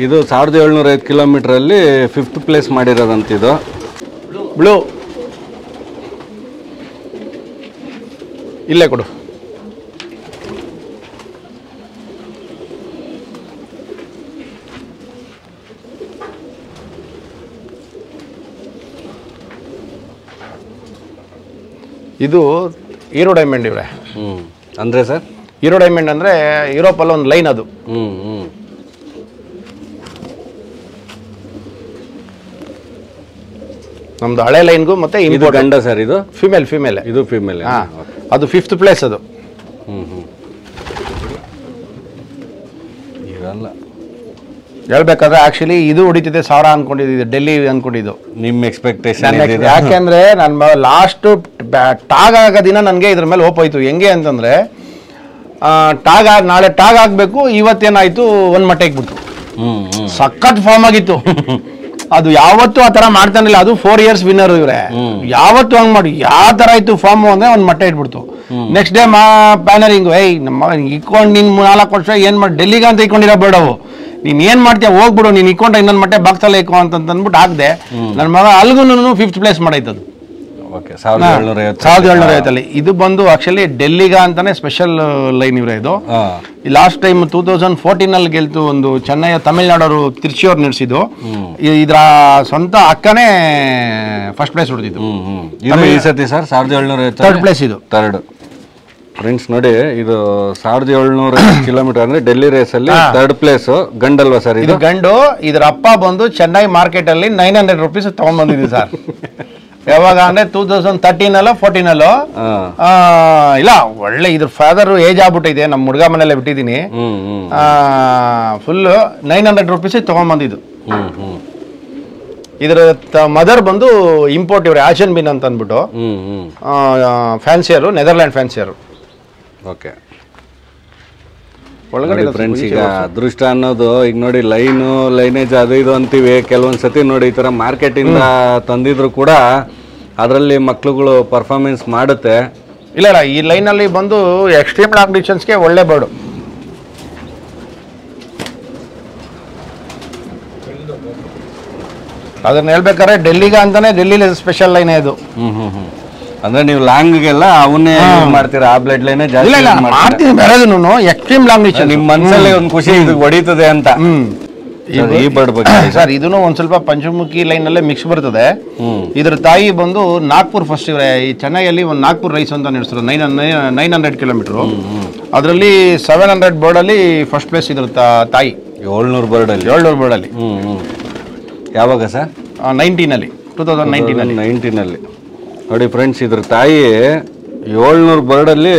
ಇದು 1705 ಕಿಲೋಮೀಟ್ರಲ್ಲಿ 5th ಪ್ಲೇಸ್ ಮಾಡಿರೋದಂತ. ಇದು ಬ್ಲೂ ಇಲ್ಲೇ ಕೊಡು. ಇದು ಹೀರೋ ಡೈಮಂಡ್ ಇವ್ರೆ. ಅಂದರೆ ಸರ್, ಹೀರೋ ಡೈಮಂಡ್ ಅಂದರೆ ಯುರೋಪಲ್ಲಿ ಒಂದು ಲೈನ್ ಅದು. ನಮ್ದು ಹಳೆ ಲೈನ್ಗೂ ಮತ್ತೆ ಇದು ಗಂಡ ಸರ್, ಇದು ಫಿಮೇಲ್ ಇದು ಫಿಮೇಲ್. ಅದು 5th ಪ್ಲೇಸ್ ಅದು. ಇರಲ್ಲ ಹೇಳ್ಬೇಕಾದ್ರೆ ಆಕ್ಚುಲಿ ಇದು ಹೊಡಿತಿದೆ 1000 ಅನ್ಕೊಂಡಿದ್ದು, ಡೆಲ್ಲಿ ಅನ್ಕೊಂಡಿದ್ದು. ನಿಮ್ಮ ಎಕ್ಸ್ಪೆಕ್ಟೇಷನ್ ಯಾಕೆಂದ್ರೆ ನನ್ನ ಲಾಸ್ಟ್ ಟಾಗ್ ಆಗೋ ದಿನ ನನಗೆ ಇದ್ರ ಮೇಲೆ ಹೋಪ್ ಆಯ್ತು. ಹೆಂಗೆ ಅಂತಂದ್ರೆ ನಾಳೆ ಟಾಗ್ ಆಗ್ಬೇಕು, ಇವತ್ತೇನಾಯ್ತು ಒಂದ್ ಮಟ್ಟ ಇಕ್ಬಿಟ್ಟು ಸಖತ್ ಫಾರ್ಮ್ ಆಗಿತ್ತು. ಅದು ಯಾವತ್ತೂ ಆ ತರ ಮಾಡ್ತಾನಿಲ್ಲ. ಅದು 4 years ವಿನ್ನರ್ ಇವ್ರೆ. ಯಾವತ್ತು ಹಂಗ್ ಮಾಡಿ ಯಾವ ತರ ಆಯ್ತು ಫಾರ್ಮ್ ಅಂದ್ರೆ ಒಂದ್ ಮಟ್ಟ ಇಟ್ಬಿಡ್ತು. ನೆಕ್ಸ್ಟ್ ಡೇ ಪ್ಯಾನರಿಂಗು, ನಮ್ಮ ಇಕ್ಕೊಂಡು ನಿನ್ 4 ವರ್ಷ ಏನ್ ಮಾಡಿ ಡೆಲ್ಲಿಗೆ ಅಂತ ಇಕ್ಕೊಂಡಿರೋ ಬೇಡವು, ನೀನ್ ಏನ್ ಮಾಡ್ತೀಯ ಹೋಗ್ಬಿಡು, ನೀನ್ ಇಕ್ಕೊಂಡ ಇನ್ನೊಂದ್ ಮಟ್ಟೆ ಬಾಕ್ಸಲ್ಲ ಇಕ್ಕೋ ಅಂತ ಅಂದ್ಬಿಟ್ಟು ಹಾಕ್ದೆ. ನನ್ನ ಮಗ ಅಲ್ಗೂ 5th ಪ್ಲೇಸ್ ಮಾಡೈತದು. 1750. ಇದು ಬಂದು ಆಕ್ಚುಲಿ ಡೆಲ್ಲಿಗ ಅಂತಾನೆ ಸ್ಪೆಷಲ್ ಲೈನ್ ಇವ್ರೆ. ಇದು ಲಾಸ್ಟ್ ಟೈಮ್ 2014 ಅಲ್ಲಿ ಗೆಲ್ತು ಒಂದು ಚೆನ್ನೈ ತಮಿಳ್ನಾಡವರು ತಿರ್ಚಿಯವ್ರು ನಡೆಸಿದ್ದು. ಇದ್ರ ಸ್ವಂತ ಅಕ್ಕನೇ ಫಸ್ಟ್ ಪ್ಲೇಸ್ ಹೊಡೆದಿದ್ದು. ಈ ಸತಿ ಸರ್ 1750 3rd ಪ್ಲೇಸ್ ಇದು. ಫ್ರೆಂಡ್ಸ್ ನೋಡಿ, ಇದು 1700 ಕಿಲೋಮೀಟರ್ ಅಂದ್ರೆ ಡೆಲ್ಲಿ ರೇಸ್ ಅಲ್ಲಿ 3rd ಪ್ಲೇಸ್ ಗಂಡಲ್ವಾ ಸರ್? ಇದು ಗಂಡು. ಇದ್ರ ಅಪ್ಪ ಬಂದು ಚೆನ್ನೈ ಮಾರ್ಕೆಟ್ ಅಲ್ಲಿ 900 ರೂಪೀಸ್ ತಗೊಂಡ್ ಬಂದಿದ್ದೀವಿ ಸರ್. ಯಾವಾಗ ಅಂದ್ರೆ 2013 ಅಲ್ಲೋ 14 ಅಲ್ಲೋ. ಇಲ್ಲ, ಒಳ್ಳೆ ಇದ್ರ ಫಾದರ್ ಏಜ್ ಆಗ್ಬಿಟ್ಟಿದೆ, ನಮ್ಮ ಹುಡುಗ ಮನೆಯಲ್ಲೇ ಬಿಟ್ಟಿದ್ದೀನಿ. ಫುಲ್ 900 ರೂಪೀಸ್ ತಗೊಂಡ್ ಬಂದಿದ್ದು. ಇದ್ರ ಮದರ್ ಬಂದು ಇಂಪೋರ್ಟ್ ಇವ್ರೆ, ಆಶನ್ ಬಿನ್ ಅಂತ ಅಂದ್ಬಿಟ್ಟು ಫ್ಯಾನ್ಸಿಯರು, ನೆದರ್ಲ್ಯಾಂಡ್ ಫ್ಯಾನ್ಸಿಯರು. ಓಕೆ. ಒಳಗಡೆ ಫ್ರೆಂಡ್ಸ್, ಈಗ ಅದೃಷ್ಟ ಅನ್ನೋದು ಈಗ ನೋಡಿ, ಲೈನೇಜ್ ಅದು ಇದು ಅಂತೀವಿ. ಕೆಲವೊಂದು ಸತಿ ನೋಡಿ ಈ ಥರ ಮಾರ್ಕೆಟಿಂದ ತಂದಿದ್ರು ಕೂಡ ಅದರಲ್ಲಿ ಮಕ್ಳುಗಳು ಪರ್ಫಾರ್ಮೆನ್ಸ್ ಮಾಡುತ್ತೆ. ಇಲ್ಲ, ಈ ಲೈನಲ್ಲಿ ಬಂದು ಎಕ್ಸ್ಟ್ರೀಮ್ ಲಾಂಗ್ ಡಿಸ್ಟೆನ್ಸ್ಗೆ ಒಳ್ಳೆ ಬರ್ಡು. ಅದನ್ನ ಹೇಳ್ಬೇಕಾದ್ರೆ ಡೆಲ್ಲಿಗೆ ಅಂತಾನೆ, ಡೆಲ್ಲಿಲಿ ಸ್ಪೆಷಲ್ ಲೈನ್ ಇದು. ಅಂದ್ರೆ ನೀವು ಲಾಂಗ್ಗೆಲ್ಲ ಅವನ್ನೇ ಮಾಡ್ತೀರಾ? ಆ ಬ್ಲಡ್ ಲೈನ್ ಜಾಸ್ತಿ ಮಾಡ್ತೀನಿ, ಬೇರೆದನ್ನು ಎಕ್ಸ್ಟ್ರೀಮ್ ಲಾಂಗ್ ಡಿಸ್ಟೆನ್ಸ್. ನಿಮ್ಮ ಮನಸ್ಸಲ್ಲಿ ಒಂದು ಖುಷಿ ಇದು ಹೊಡಿತದೆ ಅಂತ. ಈ ಬರ್ಡ್ ಬಗ್ಗೆ ಸರ್, ಇದನ್ನು ಒಂದ್ ಸ್ವಲ್ಪ ಪಂಚಮುಖಿ ಲೈನ್ ಅಲ್ಲೇ ಮಿಕ್ಸ್ ಬರ್ತದೆ. ಇದ್ರ ತಾಯಿ ಬಂದು ನಾಗ್ಪುರ್ ಫಸ್ಟ್ ಇವ್ರೆ. ಈ ಚೆನ್ನೈಯಲ್ಲಿ ಒಂದು ನಾಗ್ಪುರ್ ರೈಸ್ ಅಂತ ನಡೆಸಿದ್ರು, 900 ಕಿಲೋಮೀಟರ್. ಅದರಲ್ಲಿ 700 ಬರ್ಡ್ ಅಲ್ಲಿ ಫಸ್ಟ್ ಪ್ಲೇಸ್ ಇದ್ರ ತಾಯಿ. 700 ಬರ್ಡ್ ಅಲ್ಲಿ 700 ಬರ್ಡ್ ಅಲ್ಲಿ. ಯಾವಾಗ ಸರ್? 2019 ನೋಡಿ ಫ್ರೆಂಡ್ಸ್, ಇದ್ರ ತಾಯಿ 700 ಬರ್ಡ್ ಅಲ್ಲಿ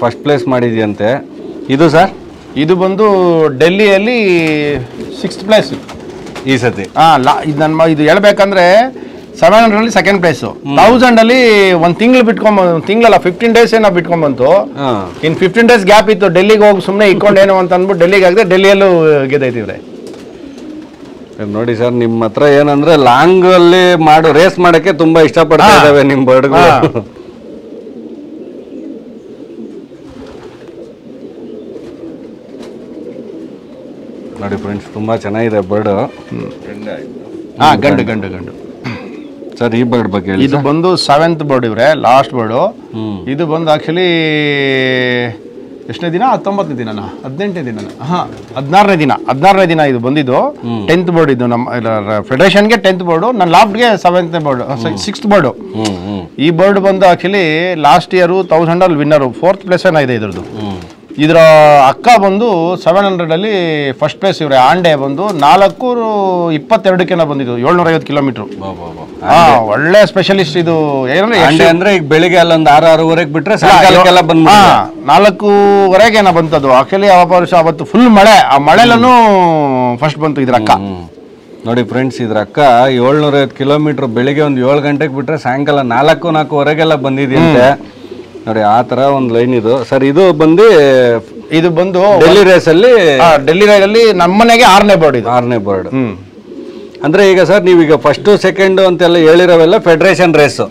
ಫಸ್ಟ್ ಪ್ಲೇಸ್ ಮಾಡಿದ್ಯಂತೆ. ಇದು ಸರ್, ಇದು ಬಂದು ಡೆಲ್ಲಿಯಲ್ಲಿ 6th ಪ್ಲೇಸ್ ಈ ಸತಿ. ಇದು ಹೇಳ್ಬೇಕಂದ್ರೆ 700 ಅಲ್ಲಿ 2nd ಪ್ಲೇಸ್. 1000 ಅಲ್ಲಿ ಒಂದ್ ತಿಂಗಳು ತಿಂಗಳಲ್ಲ 15 ಡೇಸ್ ಏನೋ ಬಿಟ್ಕೊಂಡ್ಬಂತು. ಇನ್ 15 ಡೇಸ್ ಗ್ಯಾಪ್ ಇತ್ತು. ಡೆಲ್ಲಿಗೆ ಹೋಗಿ ಸುಮ್ಮನೆ ಇಕ್ಕೊಂಡೇನೋ ಅಂತ ಅಂದ್ಬಿಟ್ಟು ಡೆಲ್ಲಿಗೆ ಆಗದೆ ಡೆಲ್ಲಿಯಲ್ಲೂ ಗೆದ್ದೈತಿವ್ರೆ. ನೋಡಿ ಸರ್, ನಿಮ್ಮ ಹತ್ರ ಏನಂದ್ರೆ ಲಾಂಗ್ ಅಲ್ಲಿ ರೇಸ್ ಮಾಡಕ್ಕೆ ತುಂಬಾ ಇಷ್ಟಪಡ್ತಾ ಇದಾವೆ ನಿಮ್ ಬರ್ಡ್ಗಳು. ನೋಡಿ ಫ್ರೆಂಡ್ಸ್, ತುಂಬಾ ಚೆನ್ನಾಗಿದೆ ಬರ್ಡ್. ಗಂಡು ಸರ್, ಈ ಬರ್ಡ್ ಬಗ್ಗೆ ಇದು ಬಂದು 7th ಬರ್ಡ್ ಇವ್ರೆ, ಲಾಸ್ಟ್ ಬರ್ಡು. ಇದು ಬಂದು ಆಕ್ಚುಲಿ ಎಷ್ಟನೇ ದಿನ? 19ನೇ ದಿನ, 18ನೇ ದಿನ, 16ನೇ ದಿನ ಇದು ಬಂದಿದ್ದು. 10th ಬೋರ್ಡ್ ಇದು. ನಮ್ಮ ಫೆಡರೇಷನ್ಗೆ 10th ಬೋರ್ಡು, ನನ್ನ ಲಾಫ್ಟ್ಗೆ 7th ಬೋರ್ಡು, 6th ಬೋರ್ಡು. ಈ ಬೋರ್ಡ್ ಬಂದು ಆಕ್ಚುಲಿ ಲಾಸ್ಟ್ ಇಯರ್ 1000 ಅಲ್ಲಿ ವಿನ್ನರು, 4th ಪ್ಲೇಸ್ ಏನಿದೆ ಇದ್ರದ್ದು. ಇದರ ಅಕ್ಕ ಬಂದು 700 ಅಲ್ಲಿ ಫಸ್ಟ್ ಪ್ಲೇಸ್ ಇವ್ರೆ. ಆಂಡೆ ಬಂದು 4:22 ಬಂದಿದ್ದು, 750 ಕಿಲೋಮೀಟರ್. ಒಳ್ಳೆ ಸ್ಪೆಷಲಿಸ್ಟ್ ಇದು. ಅಂದ್ರೆ ಈಗ ಬೆಳಿಗ್ಗೆ ಅಲ್ಲೊಂದು 6-6:30 ಬಿಟ್ರೆ ಸಾಯಂಕಾಲಕ್ಕೆಲ್ಲ ಬಂದು 4:00 ಬಂತದ್ದು. ಆಕ್ಚುಲಿ ಅವತ್ತು ಫುಲ್ ಮಳೆ, ಆ ಮಳೆಲೂ ಫಸ್ಟ್ ಬಂತು ಇದ್ರ ಅಕ್ಕ. ನೋಡಿ ಫ್ರೆಂಡ್ಸ್, ಇದ್ರ ಅಕ್ಕ 750 ಕಿಲೋಮೀಟರ್ ಬೆಳಿಗ್ಗೆ ಒಂದು 7 ಗಂಟೆಗೆ ಬಿಟ್ರೆ ಸಾಯಂಕಾಲ 4-4:15 ಬಂದಿದೆಯಂತೆ. ನೋಡಿ, ಆ ಥರ ಒಂದು ಲೈನ್ ಇದು ಸರ್. ಇದು ಬಂದು ಇದು ಬಂದು ಡೆಲ್ಲಿ ರೇಸಲ್ಲಿ ಡೆಲ್ಲಿ ರೈಡಲ್ಲಿ ನಮ್ಮನೆಗೆ 6ನೇ ಬೋರ್ಡ್ ಇದು. 6ನೇ ಬೋರ್ಡ್. ಅಂದ್ರೆ ಈಗ ಸರ್ ನೀವೀಗ ಫಸ್ಟ್ ಸೆಕೆಂಡ್ ಅಂತೆಲ್ಲ ಹೇಳಿರೋವೆಲ್ಲ ಫೆಡರೇಷನ್ ರೇಸ್,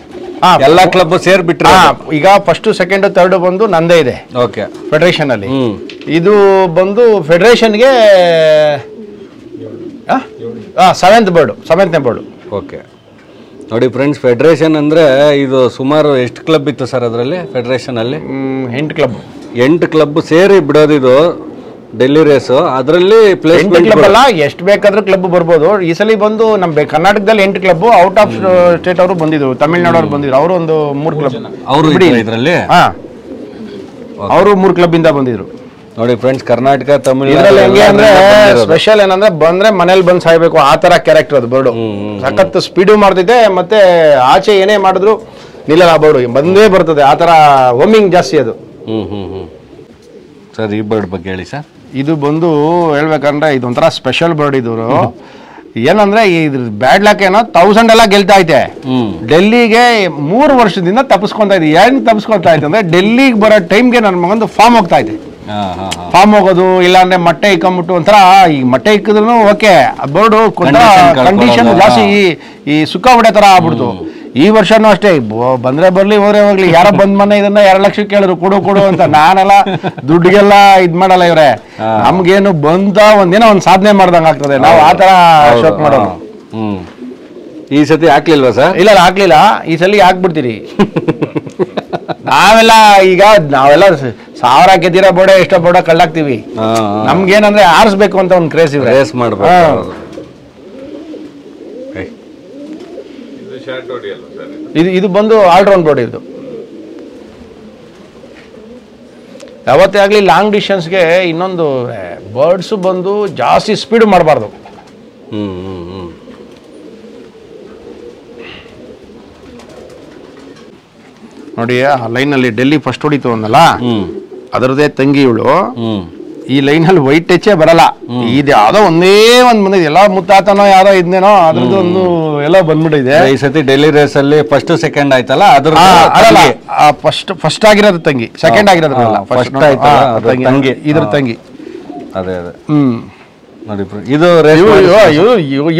ಎಲ್ಲಾ ಕ್ಲಬ್ ಸೇರ್ಬಿಟ್ರೆ. ಈಗ ಫಸ್ಟ್ ಸೆಕೆಂಡ್ ಥರ್ಡ್ ಬಂದು ನಂದೇ ಇದೆ. ಓಕೆ. ಫೆಡರೇಷನ್ ಅಲ್ಲಿ ಇದು ಬಂದು ಫೆಡರೇಷನ್ಗೆ 7ನೇ ಬೋರ್ಡ್. ಓಕೆ. ನೋಡಿ ಫ್ರೆಂಡ್ಸ್, ಫೆಡರೇಷನ್ ಅಂದ್ರೆ ಇದು ಸುಮಾರು ಎಷ್ಟು ಕ್ಲಬ್ ಇತ್ತು ಸರ್ ಅದರಲ್ಲಿ? ಫೆಡರೇಷನ್ ಅಲ್ಲಿ 8 ಕ್ಲಬ್ ಸೇರಿ ಬಿಡೋದಿದು ಡೆಲ್ಲಿ ರೇಸ್. ಅದರಲ್ಲಿ ಕ್ಲಬ್ ಅಲ್ಲ, ಎಷ್ಟು ಬೇಕಾದ್ರೂ ಕ್ಲಬ್ ಬರ್ಬೋದು. ಈ ಸಲ ಬಂದು ನಮ್ಮ ಕರ್ನಾಟಕದಲ್ಲಿ 8 ಕ್ಲಬ್, ಔಟ್ ಆಫ್ ಸ್ಟೇಟ್ ಅವರು ಬಂದಿದ್ರು, ತಮಿಳ್ನಾಡು ಅವ್ರು ಬಂದಿದ್ರು. ಅವರು ಒಂದು 3 ಕ್ಲಬ್ ಅವರು ಇದರಲ್ಲಿ ಅವರು 3 ಕ್ಲಬ್ ಇಂದ ಬಂದಿದ್ರು. ನೋಡಿ ಫ್ರೆಂಡ್ಸ್, ಕರ್ನಾಟಕ, ತಮಿಳ್ನಾಡು ಇದರಲ್ಲಿ ಹೆಂಗೆ ಅಂದ್ರೆ ಸ್ಪೆಷಲ್ ಏನಂದ್ರೆ ಬಂದ್ರೆ ಮನೇಲಿ ಬಂದು ಸಾಯ್ಬೇಕು ಆ ತರ ಕ್ಯಾರೆಕ್ಟರ್ ಅದು ಬೋರ್ಡು. ಸಖತ್ ಸ್ಪೀಡು ಮಾಡ್ತಿದೆ, ಮತ್ತೆ ಆಚೆ ಏನೇ ಮಾಡಿದ್ರು ನಿಲ್ಲಲ್ಲ ಬೋರ್ಡು, ಬಂದೇ ಬರ್ತದೆ. ಆ ತರ ಓಮಿಂಗ್ ಜಾಸ್ತಿ ಅದು. ಸರ್ ಈ ಬರ್ಡ್ ಬಗ್ಗೆ ಹೇಳಿ ಸರ್. ಇದು ಬಂದು ಹೇಳ್ಬೇಕಂದ್ರೆ ಇದೊಂಥರ ಸ್ಪೆಷಲ್ ಬರ್ಡ್. ಇದು ಏನಂದ್ರೆ ಇದ್ರ ಬ್ಯಾಡ್ ಲಕ್ ಏನೋ 1000 ಎಲ್ಲ ಗೆಲ್ತಾ ಐತೆ. ಡೆಲ್ಲಿಗೆ 3 ವರ್ಷದಿಂದ ತಪ್ಪಿಸ್ಕೊಂತ ಇದೆ. ಏನ್ ತಪ್ಪಿಸ್ಕೊಂತ ಐತೆ ಅಂದ್ರೆ ಡೆಲ್ಲಿಗೆ ಬರೋ ಟೈಮ್ಗೆ ನನ್ನ ಮಗಂದು ಫಾರ್ಮ್ ಹೋಗ್ತಾ ಇದೆ. ಫಾರ್ಮ್ ಹೋಗೋದು, ಇಲ್ಲಾಂದ್ರೆ ಮೊಟ್ಟೆ ಇಕ್ಕೊಂಬಿಟ್ಟು ಒಂಥರ, ಈ ಮೊಟ್ಟೆ ಇಕ್ಕಿದ್ರು ಓಕೆ, ಬೋರ್ಡು ಕಂಡೀಷನ್ ಜಾಸ್ತಿ ಈ ಸುಖ ಹೊಡೆ ತರ ಆಗ್ಬಿಡ್ತು. ಈ ವರ್ಷನೂ ಅಷ್ಟೇ, ಬಂದ್ರೆ ಬರ್ಲಿ ಹೋದ್ರೆ ಹೋಗ್ಲಿ, ಯಾರೋ ಬಂದ್ ಮನೆ ಇದನ್ನ 2 ಲಕ್ಷ ಕೇಳಿದ್ರು ಕೊಡು ಅಂತ. ನಾನೆಲ್ಲ ದುಡ್ಡಿಗೆಲ್ಲ ಇದ್ ಮಾಡಲ್ಲ ಇವ್ರೆ, ನಮ್ಗೇನು ಬಂದ ಒಂದೇನೋ ಒಂದ್ ಸಾಧನೆ ಮಾಡ್ದಂಗ ಆಗ್ತದೆ. ನಾವು ಆ ತರ ಶೋಕ್ ಮಾಡೋದು. ಈ ಸತಿ ಹಾಕ್ಲಿಲ್ವಾ ಸರ್? ಇಲ್ಲ ಹಾಕ್ಲಿಲ್ಲ, ಈ ಸಲ ಹಾಕ್ಬಿಡ್ತೀರಿ. ನಾವೆಲ್ಲ 1000 ಗೆದ್ದಿರೋ ಬೋರ್ಡೆ ಎಷ್ಟೋ ಬೋರ್ಡ ಕಳ್ಳಾಕ್ತಿವಿ. ನಮ್ಗೇನಂದ್ರೆ ಆರಿಸ್ಬೇಕು ಅಂತ ಒಂದು ಕ್ರೇಜ್ ಇವ್ರೆ. ರೇಸ್ ಮಾಡ್ಬೇಕು. ಇದು ಬಂದು ಆಲ್ರೌಂಡ್ ಬೋರ್ಡ್. ಇದು ಯಾವತ್ತೇ ಆಗ್ಲಿ ಲಾಂಗ್ ಡಿಸ್ಟೆನ್ಸ್ಗೆ ಇನ್ನೊಂದು ಬರ್ಡ್ಸ್ ಬಂದು ಜಾಸ್ತಿ ಸ್ಪೀಡ್ ಮಾಡಬಾರ್ದು. ನೋಡಿ ಆ ಲೈನಲ್ಲಿ ಡೆಲ್ಲಿ ಫಸ್ಟ್ ಹೊಡಿತು ಅನ್ನಲ್ಲ, ಅದರದೇ ತಂಗಿ ಇವಳು. ಈ ಲೈನಲ್ಲಿ ವೈಟ್ ಟಚೇ ಬರಲ್ಲ. ಇದು ಯಾವ್ದೋ ಒಂದೇ ಒಂದ್ ಬಂದಿದೆ, ಎಲ್ಲ ಮುತ್ತಾತನೋ ಯಾವ್ದೋ ಇದ್ನೇನೋ ಅದ್ರದ್ದು ಒಂದು ಎಲ್ಲ ಬಂದ್ಬಿಟ್ಟಿದೆ. ಈ ಸತಿ ಡೆಲ್ಲಿ ರೇಸ್ ಅಲ್ಲಿ ಫಸ್ಟ್ ಸೆಕೆಂಡ್ ಆಯ್ತಲ್ಲ, ಅದ್ರ ಫಸ್ಟ್ ಆಗಿರೋದು ತಂಗಿ, ಸೆಕೆಂಡ್ ಆಗಿರೋದು ತಂಗಿ, ಇದ್ರ ತಂಗಿ. ಅದೇ ನೋಡಿ ಇದು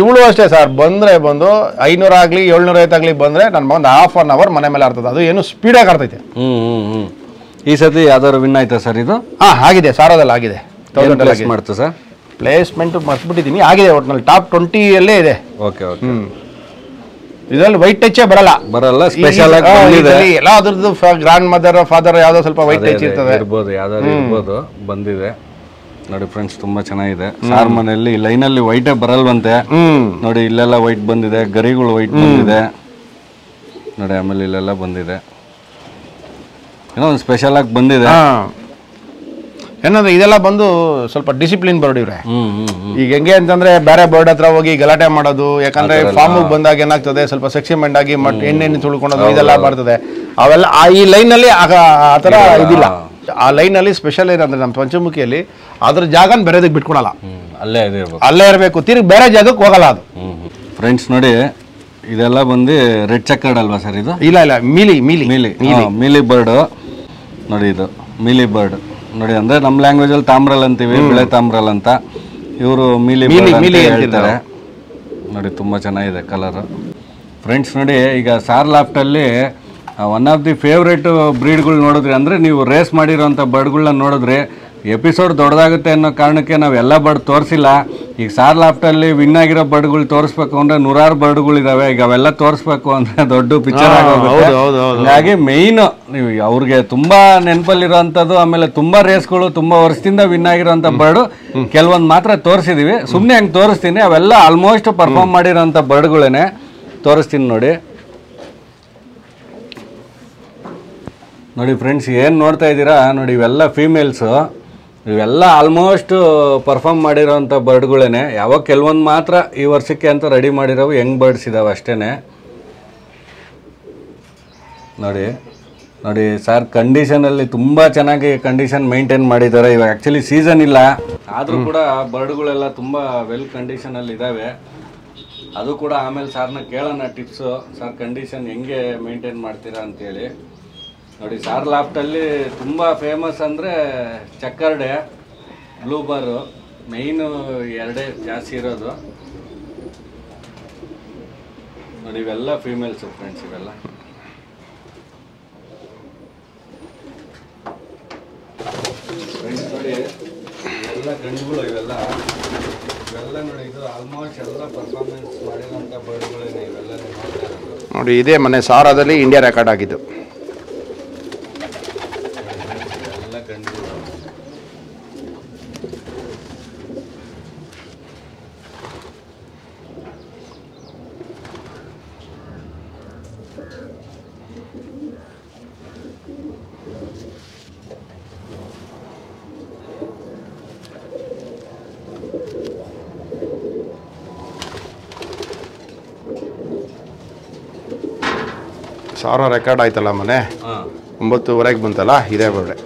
ಇವಳು ಅಷ್ಟೇ ಸರ್. ಬಂದ್ರೆ ಬಂದು 500 ಆಗ್ಲಿ 750 ಆಗ್ಲಿ ಬಂದ್ರೆ ನನ್ ಮಗಂದು ½ hour ಮನೆ ಮೇಲೆ ಆಡ್ತದೆ. ಅದು ಏನು ಸ್ಪೀಡಾಗಿ ಆಡ್ತೈತೆ. ಈ ಸತಿ ಯಾವ್ದಾದ್ರು ವಿನ್ ಆಯ್ತಾ ಸರ್ ಇದು? ಆಗಿದೆ, ಸಾರೋದಲ್ಲಿ ಆಗಿದೆ. ಮಾಡ್ತು ಸರ್ ಪ್ಲೇಸ್ಮೆಂಟ್ ಮರ್ಸ್ಬಿಟ್ಟಿದ್ದೀನಿ, ಆಗಿದೆ. ಒಟ್ಟಿನಲ್ಲಿ ಟಾಪ್ 20 ಅಲ್ಲೇ ಇದೆ. Okay okay. ಇದರಲ್ಲಿ ವೈಟ್ ಟಚ್ ಬರಲ್ಲ. ಸ್ಪೆಷಲ್ ಆಗಿ ಎಲ್ಲ ಅದ್ರದ್ದು ಗ್ರಾಂಡ್ ಮದರ್ ಫಾದರ್ ಯಾವ್ದೋ ಸ್ವಲ್ಪ ವೈಟ್ ಟಚ್ ಇರ್ತದೆ. ಇರ್ಬೋದು, ಯಾವ್ದಾದ್ರು ಇರ್ಬೋದು. ಬಂದಿದೆ ನೋಡಿ ಫ್ರೆಂಡ್ಸ್, ತುಂಬಾ ಚೆನ್ನಾಗಿದೆ. ಸಾರ್ ಮನೆಯಲ್ಲಿ ಲೈನಲ್ಲಿ ವೈಟೇ ಬರಲ್ವಂತೆ. ನೋಡಿ ಇಲ್ಲೆಲ್ಲ ವೈಟ್ ಬಂದಿದೆ, ಗರಿಗಳು ವೈಟ್ ಬಂದಿದೆ ನೋಡಿ. ಆಮೇಲೆ ಇಲ್ಲೆಲ್ಲ ಬಂದಿದೆ, ಏನೋ ಒಂದು ಸ್ಪೆಷಲ್ ಆಗಿ ಬಂದಿದೆ. ಏನಂದ್ರೆ ಇದೆಲ್ಲ ಬಂದು ಸ್ವಲ್ಪ ಡಿಸಿಪ್ಲಿನ್ ಬರ್ಡ್ ಇವ್ರೆ. ಈಗ ಹೆಂಗೆ ಅಂತಂದ್ರೆ ಬೇರೆ ಬರ್ಡ್ ಹತ್ರ ಹೋಗಿ ಗಲಾಟೆ ಮಾಡೋದು, ಯಾಕಂದ್ರೆ ಫಾರ್ಮ್ ಬಂದಾಗ ಏನಾಗ್ತದೆ, ಸ್ವಲ್ಪ ಸೆಕ್ಸಿಮೆಂಟ್ ಆಗಿ ಎಣ್ಣೆ ತುಳ್ಕೊಳೋದು ಇದೆಲ್ಲ ಬರ್ತದೆ. ಅವೆಲ್ಲ ಈ ಲೈನ್ ನಲ್ಲಿ ಆತರ ಇದಿಲ್ಲ. ಆ ಲೈನ್ ಅಲ್ಲಿ ಸ್ಪೆಷಲ್ ಏನಂದ್ರೆ ನಮ್ಮ ಪಂಚಮುಖಿಯಲ್ಲಿ ಅದ್ರ ಜಾಗ ಬೇರೆದಕ್ಕೆ ಬಿಟ್ಕೊಡಲ್ಲ, ಅಲ್ಲೇ ಇರಬೇಕು. ತಿರುಗಿ ಬೇರೆ ಜಾಗಕ್ಕೆ ಹೋಗಲ್ಲ ಅದು. ಫ್ರೆಂಡ್ಸ್ ನೋಡಿ, ಇದೆಲ್ಲ ಬಂದು ರೆಡ್ ಚಕ್ಕರ್ಡ್ ಅಲ್ವಾ ಸರ್ ಇದು? ಇಲ್ಲ ಮೀಲಿ ಮೀಲಿ ಬರ್ಡ್ ನೋಡಿ. ಇದು ಮೀಲಿ ಬರ್ಡ್ ನೋಡಿ, ಅಂದ್ರೆ ನಮ್ಮ ಲ್ಯಾಂಗ್ವೇಜ್ ಅಲ್ಲಿ ತಾಮ್ರಲ್ ಅಂತೀವಿ, ಬಿಳೆ ತಾಮ್ರಲ್ ಅಂತ. ಇವರು ಮೀಲಿ ಹೇಳ್ತಾರೆ ನೋಡಿ. ತುಂಬಾ ಚೆನ್ನಾಗಿದೆ ಕಲರ್. ಫ್ರೆಂಡ್ಸ್ ನೋಡಿ, ಈಗ ಸಾರ್ ಲಾಫ್ಟ್ ಅಲ್ಲಿ ಒನ್ ಆಫ್ ದಿ ಫೇವ್ರೇಟ್ ಬ್ರೀಡ್ಗಳು ನೋಡಿದ್ರಿ ಅಂದ್ರೆ, ನೀವು ರೇಸ್ ಮಾಡಿರೋಂಥ ಬರ್ಡ್ಗಳನ್ನ ನೋಡಿದ್ರಿ. ಎಪಿಸೋಡ್ ದೊಡ್ಡದಾಗುತ್ತೆ ಅನ್ನೋ ಕಾರಣಕ್ಕೆ ನಾವೆಲ್ಲ ಬರ್ಡ್ ತೋರಿಸಿಲ್ಲ. ಈಗ ಸಾರ್ ಲಾಫ್ಟಲ್ಲಿ ವಿನ್ ಆಗಿರೋ ಬರ್ಡ್ಗಳು ತೋರಿಸ್ಬೇಕು ಅಂದ್ರೆ 100 ಬರ್ಡ್ಗಳಿದಾವೆ. ಈಗ ಅವೆಲ್ಲ ತೋರಿಸ್ಬೇಕು ಅಂದ್ರೆ ದೊಡ್ಡ ಪಿಕ್ಚರ್ ಆಗೋಗುತ್ತೆ. ಹಾಗಾಗಿ ಮೇಯ್ನು ನೀವು ಅವ್ರಿಗೆ ತುಂಬಾ ನೆನಪಲ್ಲಿರೋಂಥದ್ದು, ಆಮೇಲೆ ತುಂಬಾ ರೇಸ್ಗಳು ತುಂಬಾ ವರ್ಷದಿಂದ ವಿನ್ ಆಗಿರೋಂಥ ಬರ್ಡು ಕೆಲವೊಂದು ಮಾತ್ರ ತೋರಿಸಿದೀವಿ. ಸುಮ್ಮನೆ ಹಂಗೆ ತೋರಿಸ್ತೀನಿ. ಅವೆಲ್ಲ ಆಲ್ಮೋಸ್ಟ್ ಪರ್ಫಾರ್ಮ್ ಮಾಡಿರೋಂಥ ಬರ್ಡ್ಗಳೇನೆ ತೋರಿಸ್ತೀನಿ ನೋಡಿ. ನೋಡಿ ಫ್ರೆಂಡ್ಸ್, ಏನು ನೋಡ್ತಾ ಇದ್ದೀರಾ ನೋಡಿ, ಇವೆಲ್ಲ ಫೀಮೇಲ್ಸು. ಇವೆಲ್ಲ ಆಲ್ಮೋಸ್ಟ್ ಪರ್ಫಾರ್ಮ್ ಮಾಡಿರೋಂಥ ಬರ್ಡ್ಗಳೇನೆ. ಯಾವಾಗ ಕೆಲವೊಂದು ಮಾತ್ರ ಈ ವರ್ಷಕ್ಕೆ ಅಂತ ರೆಡಿ ಮಾಡಿರೋವು ಯಂಗ್ ಬರ್ಡ್ಸ್ ಇದಾವೆ ಅಷ್ಟೇ ನೋಡಿ. ನೋಡಿ ಸರ್, ಕಂಡೀಷನಲ್ಲಿ ತುಂಬ ಚೆನ್ನಾಗಿ ಕಂಡೀಷನ್ ಮೇಂಟೈನ್ ಮಾಡಿದ್ದಾರೆ. ಇವಾಗ ಆ್ಯಕ್ಚುಲಿ ಸೀಸನ್ ಇಲ್ಲ, ಆದರೂ ಕೂಡ ಬರ್ಡ್ಗಳೆಲ್ಲ ತುಂಬ ವೆಲ್ ಕಂಡೀಷನಲ್ಲಿ ಇದ್ದಾವೆ. ಅದು ಕೂಡ ಆಮೇಲೆ ಸಾರ್ನ ಕೇಳೋಣ ಟಿಪ್ಸು. ಸರ್ ಕಂಡೀಷನ್ ಹೆಂಗೆ ಮೇಂಟೈನ್ ಮಾಡ್ತೀರಾ ಅಂತೇಳಿ. ನೋಡಿ ಸಾರ್ ಲಾಫ್ಟಲ್ಲಿ ತುಂಬ ಫೇಮಸ್ ಅಂದರೆ ಚಕ್ಕರ್ಡೆ, ಬ್ಲೂ ಬಾರು ಮೈನು ಎರಡೇ ಜಾಸ್ತಿ ಇರೋದು. ನೋಡಿ ಇವೆಲ್ಲ ಫೀಮೇಲ್ಸು ಫ್ರೆಂಡ್ಸ್, ಇವೆಲ್ಲ ಫ್ರೆಂಡ್ಸ್ ನೋಡಿ ಎಲ್ಲ ಗಂಡುಗಳು ಇವೆಲ್ಲ ನೋಡಿ. ಇದು ಆಲ್ಮೋಸ್ಟ್ ಎಲ್ಲ ಪರ್ಫಾರ್ಮೆನ್ಸ್ ಮಾಡಿರೋಂಥ ಬರ್ಡ್ಗಳೇನೆ ಇವೆಲ್ಲ ನೋಡ್ತಾ ಇರೋದು. ನೋಡಿ ಇದೇ ಮನೆ ಸಾರಾದಲ್ಲಿ ಇಂಡಿಯಾ ರೆಕಾರ್ಡ್ ಆಗಿದ್ದು. ಎಲ್ಲ ಗಂಡುಗಳು. ಸಾರ ರೆಕಾರ್ಡ್ ಆಯ್ತಲ್ಲ ಮನೆ, 9:30 ಬಂತಲ್ಲ, ಇದೇ ಬರ್ಡೆ.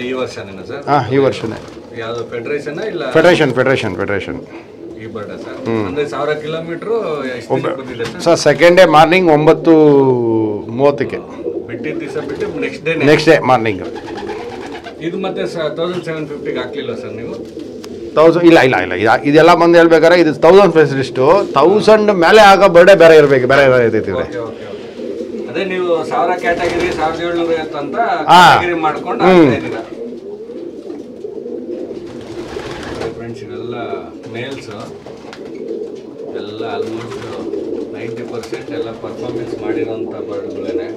ಈ ವರ್ಷನೇನಾ ಸರ್? ಈ ವರ್ಷನೇ. ಯಾವುದು ಫೆಡರೇಷನ್ ಇಲ್ಲ? ಫೆಡರೇಷನ್ ಈ ಬರ್ಡೆ ಸರ್. ಅಂದ್ರೆ 1000 ಕಿಲೋಮೀಟರ್ ಎಷ್ಟು ಬಂದಿದೆ ಸರ್? ಸೆಕೆಂಡ್ ಡೇ ಮಾರ್ನಿಂಗ್ 9:30 ಬಿಟ್ಟಿದ್ದ ದಿವಸ ಬಿಟ್ಟು ನೆಕ್ಸ್ಟ್ ಡೇ ಮಾರ್ನಿಂಗ್. ಇದು ಮತ್ತೆ 1750 ಹಾಕ್ಲಿಲ್ಲ ಸರ್ ನೀವು? 1000 ಇಲ್ಲ ಇದೆಲ್ಲ ಬಂದು ಹೇಳ್ಬೇಕಾದ್ರೆ ಇದು 1000 ಫೆಸಿಲಿಸ್ಟು. 1000 ಮೇಲೆ ಆಗ ಬರ್ಡೇ ಬೇರೆ ಇರಬೇಕು, ಬೇರೆ ಇರ್ತೈತಿ. ಅದೇ ನೀವು 1000 ಕ್ಯಾಟಗರಿ 1750 ಅಂತ ಕ್ಯಾಟಗರಿ ಮಾಡ್ಕೊಂಡು ಆಗ್ತಾ ಇದ್ದೀರಾ ಫ್ರೆಂಡ್ಸ್. ಇವೆಲ್ಲ ಮೇಲ್ಸ್ ಎಲ್ಲ ಆಲ್ಮೋಸ್ಟ್ 90% ಎಲ್ಲ ಪರ್ಫಾರ್ಮೆನ್ಸ್ ಮಾಡಿರೋಂಥ ಬರ್ಡ್ಗಳೇನೆ.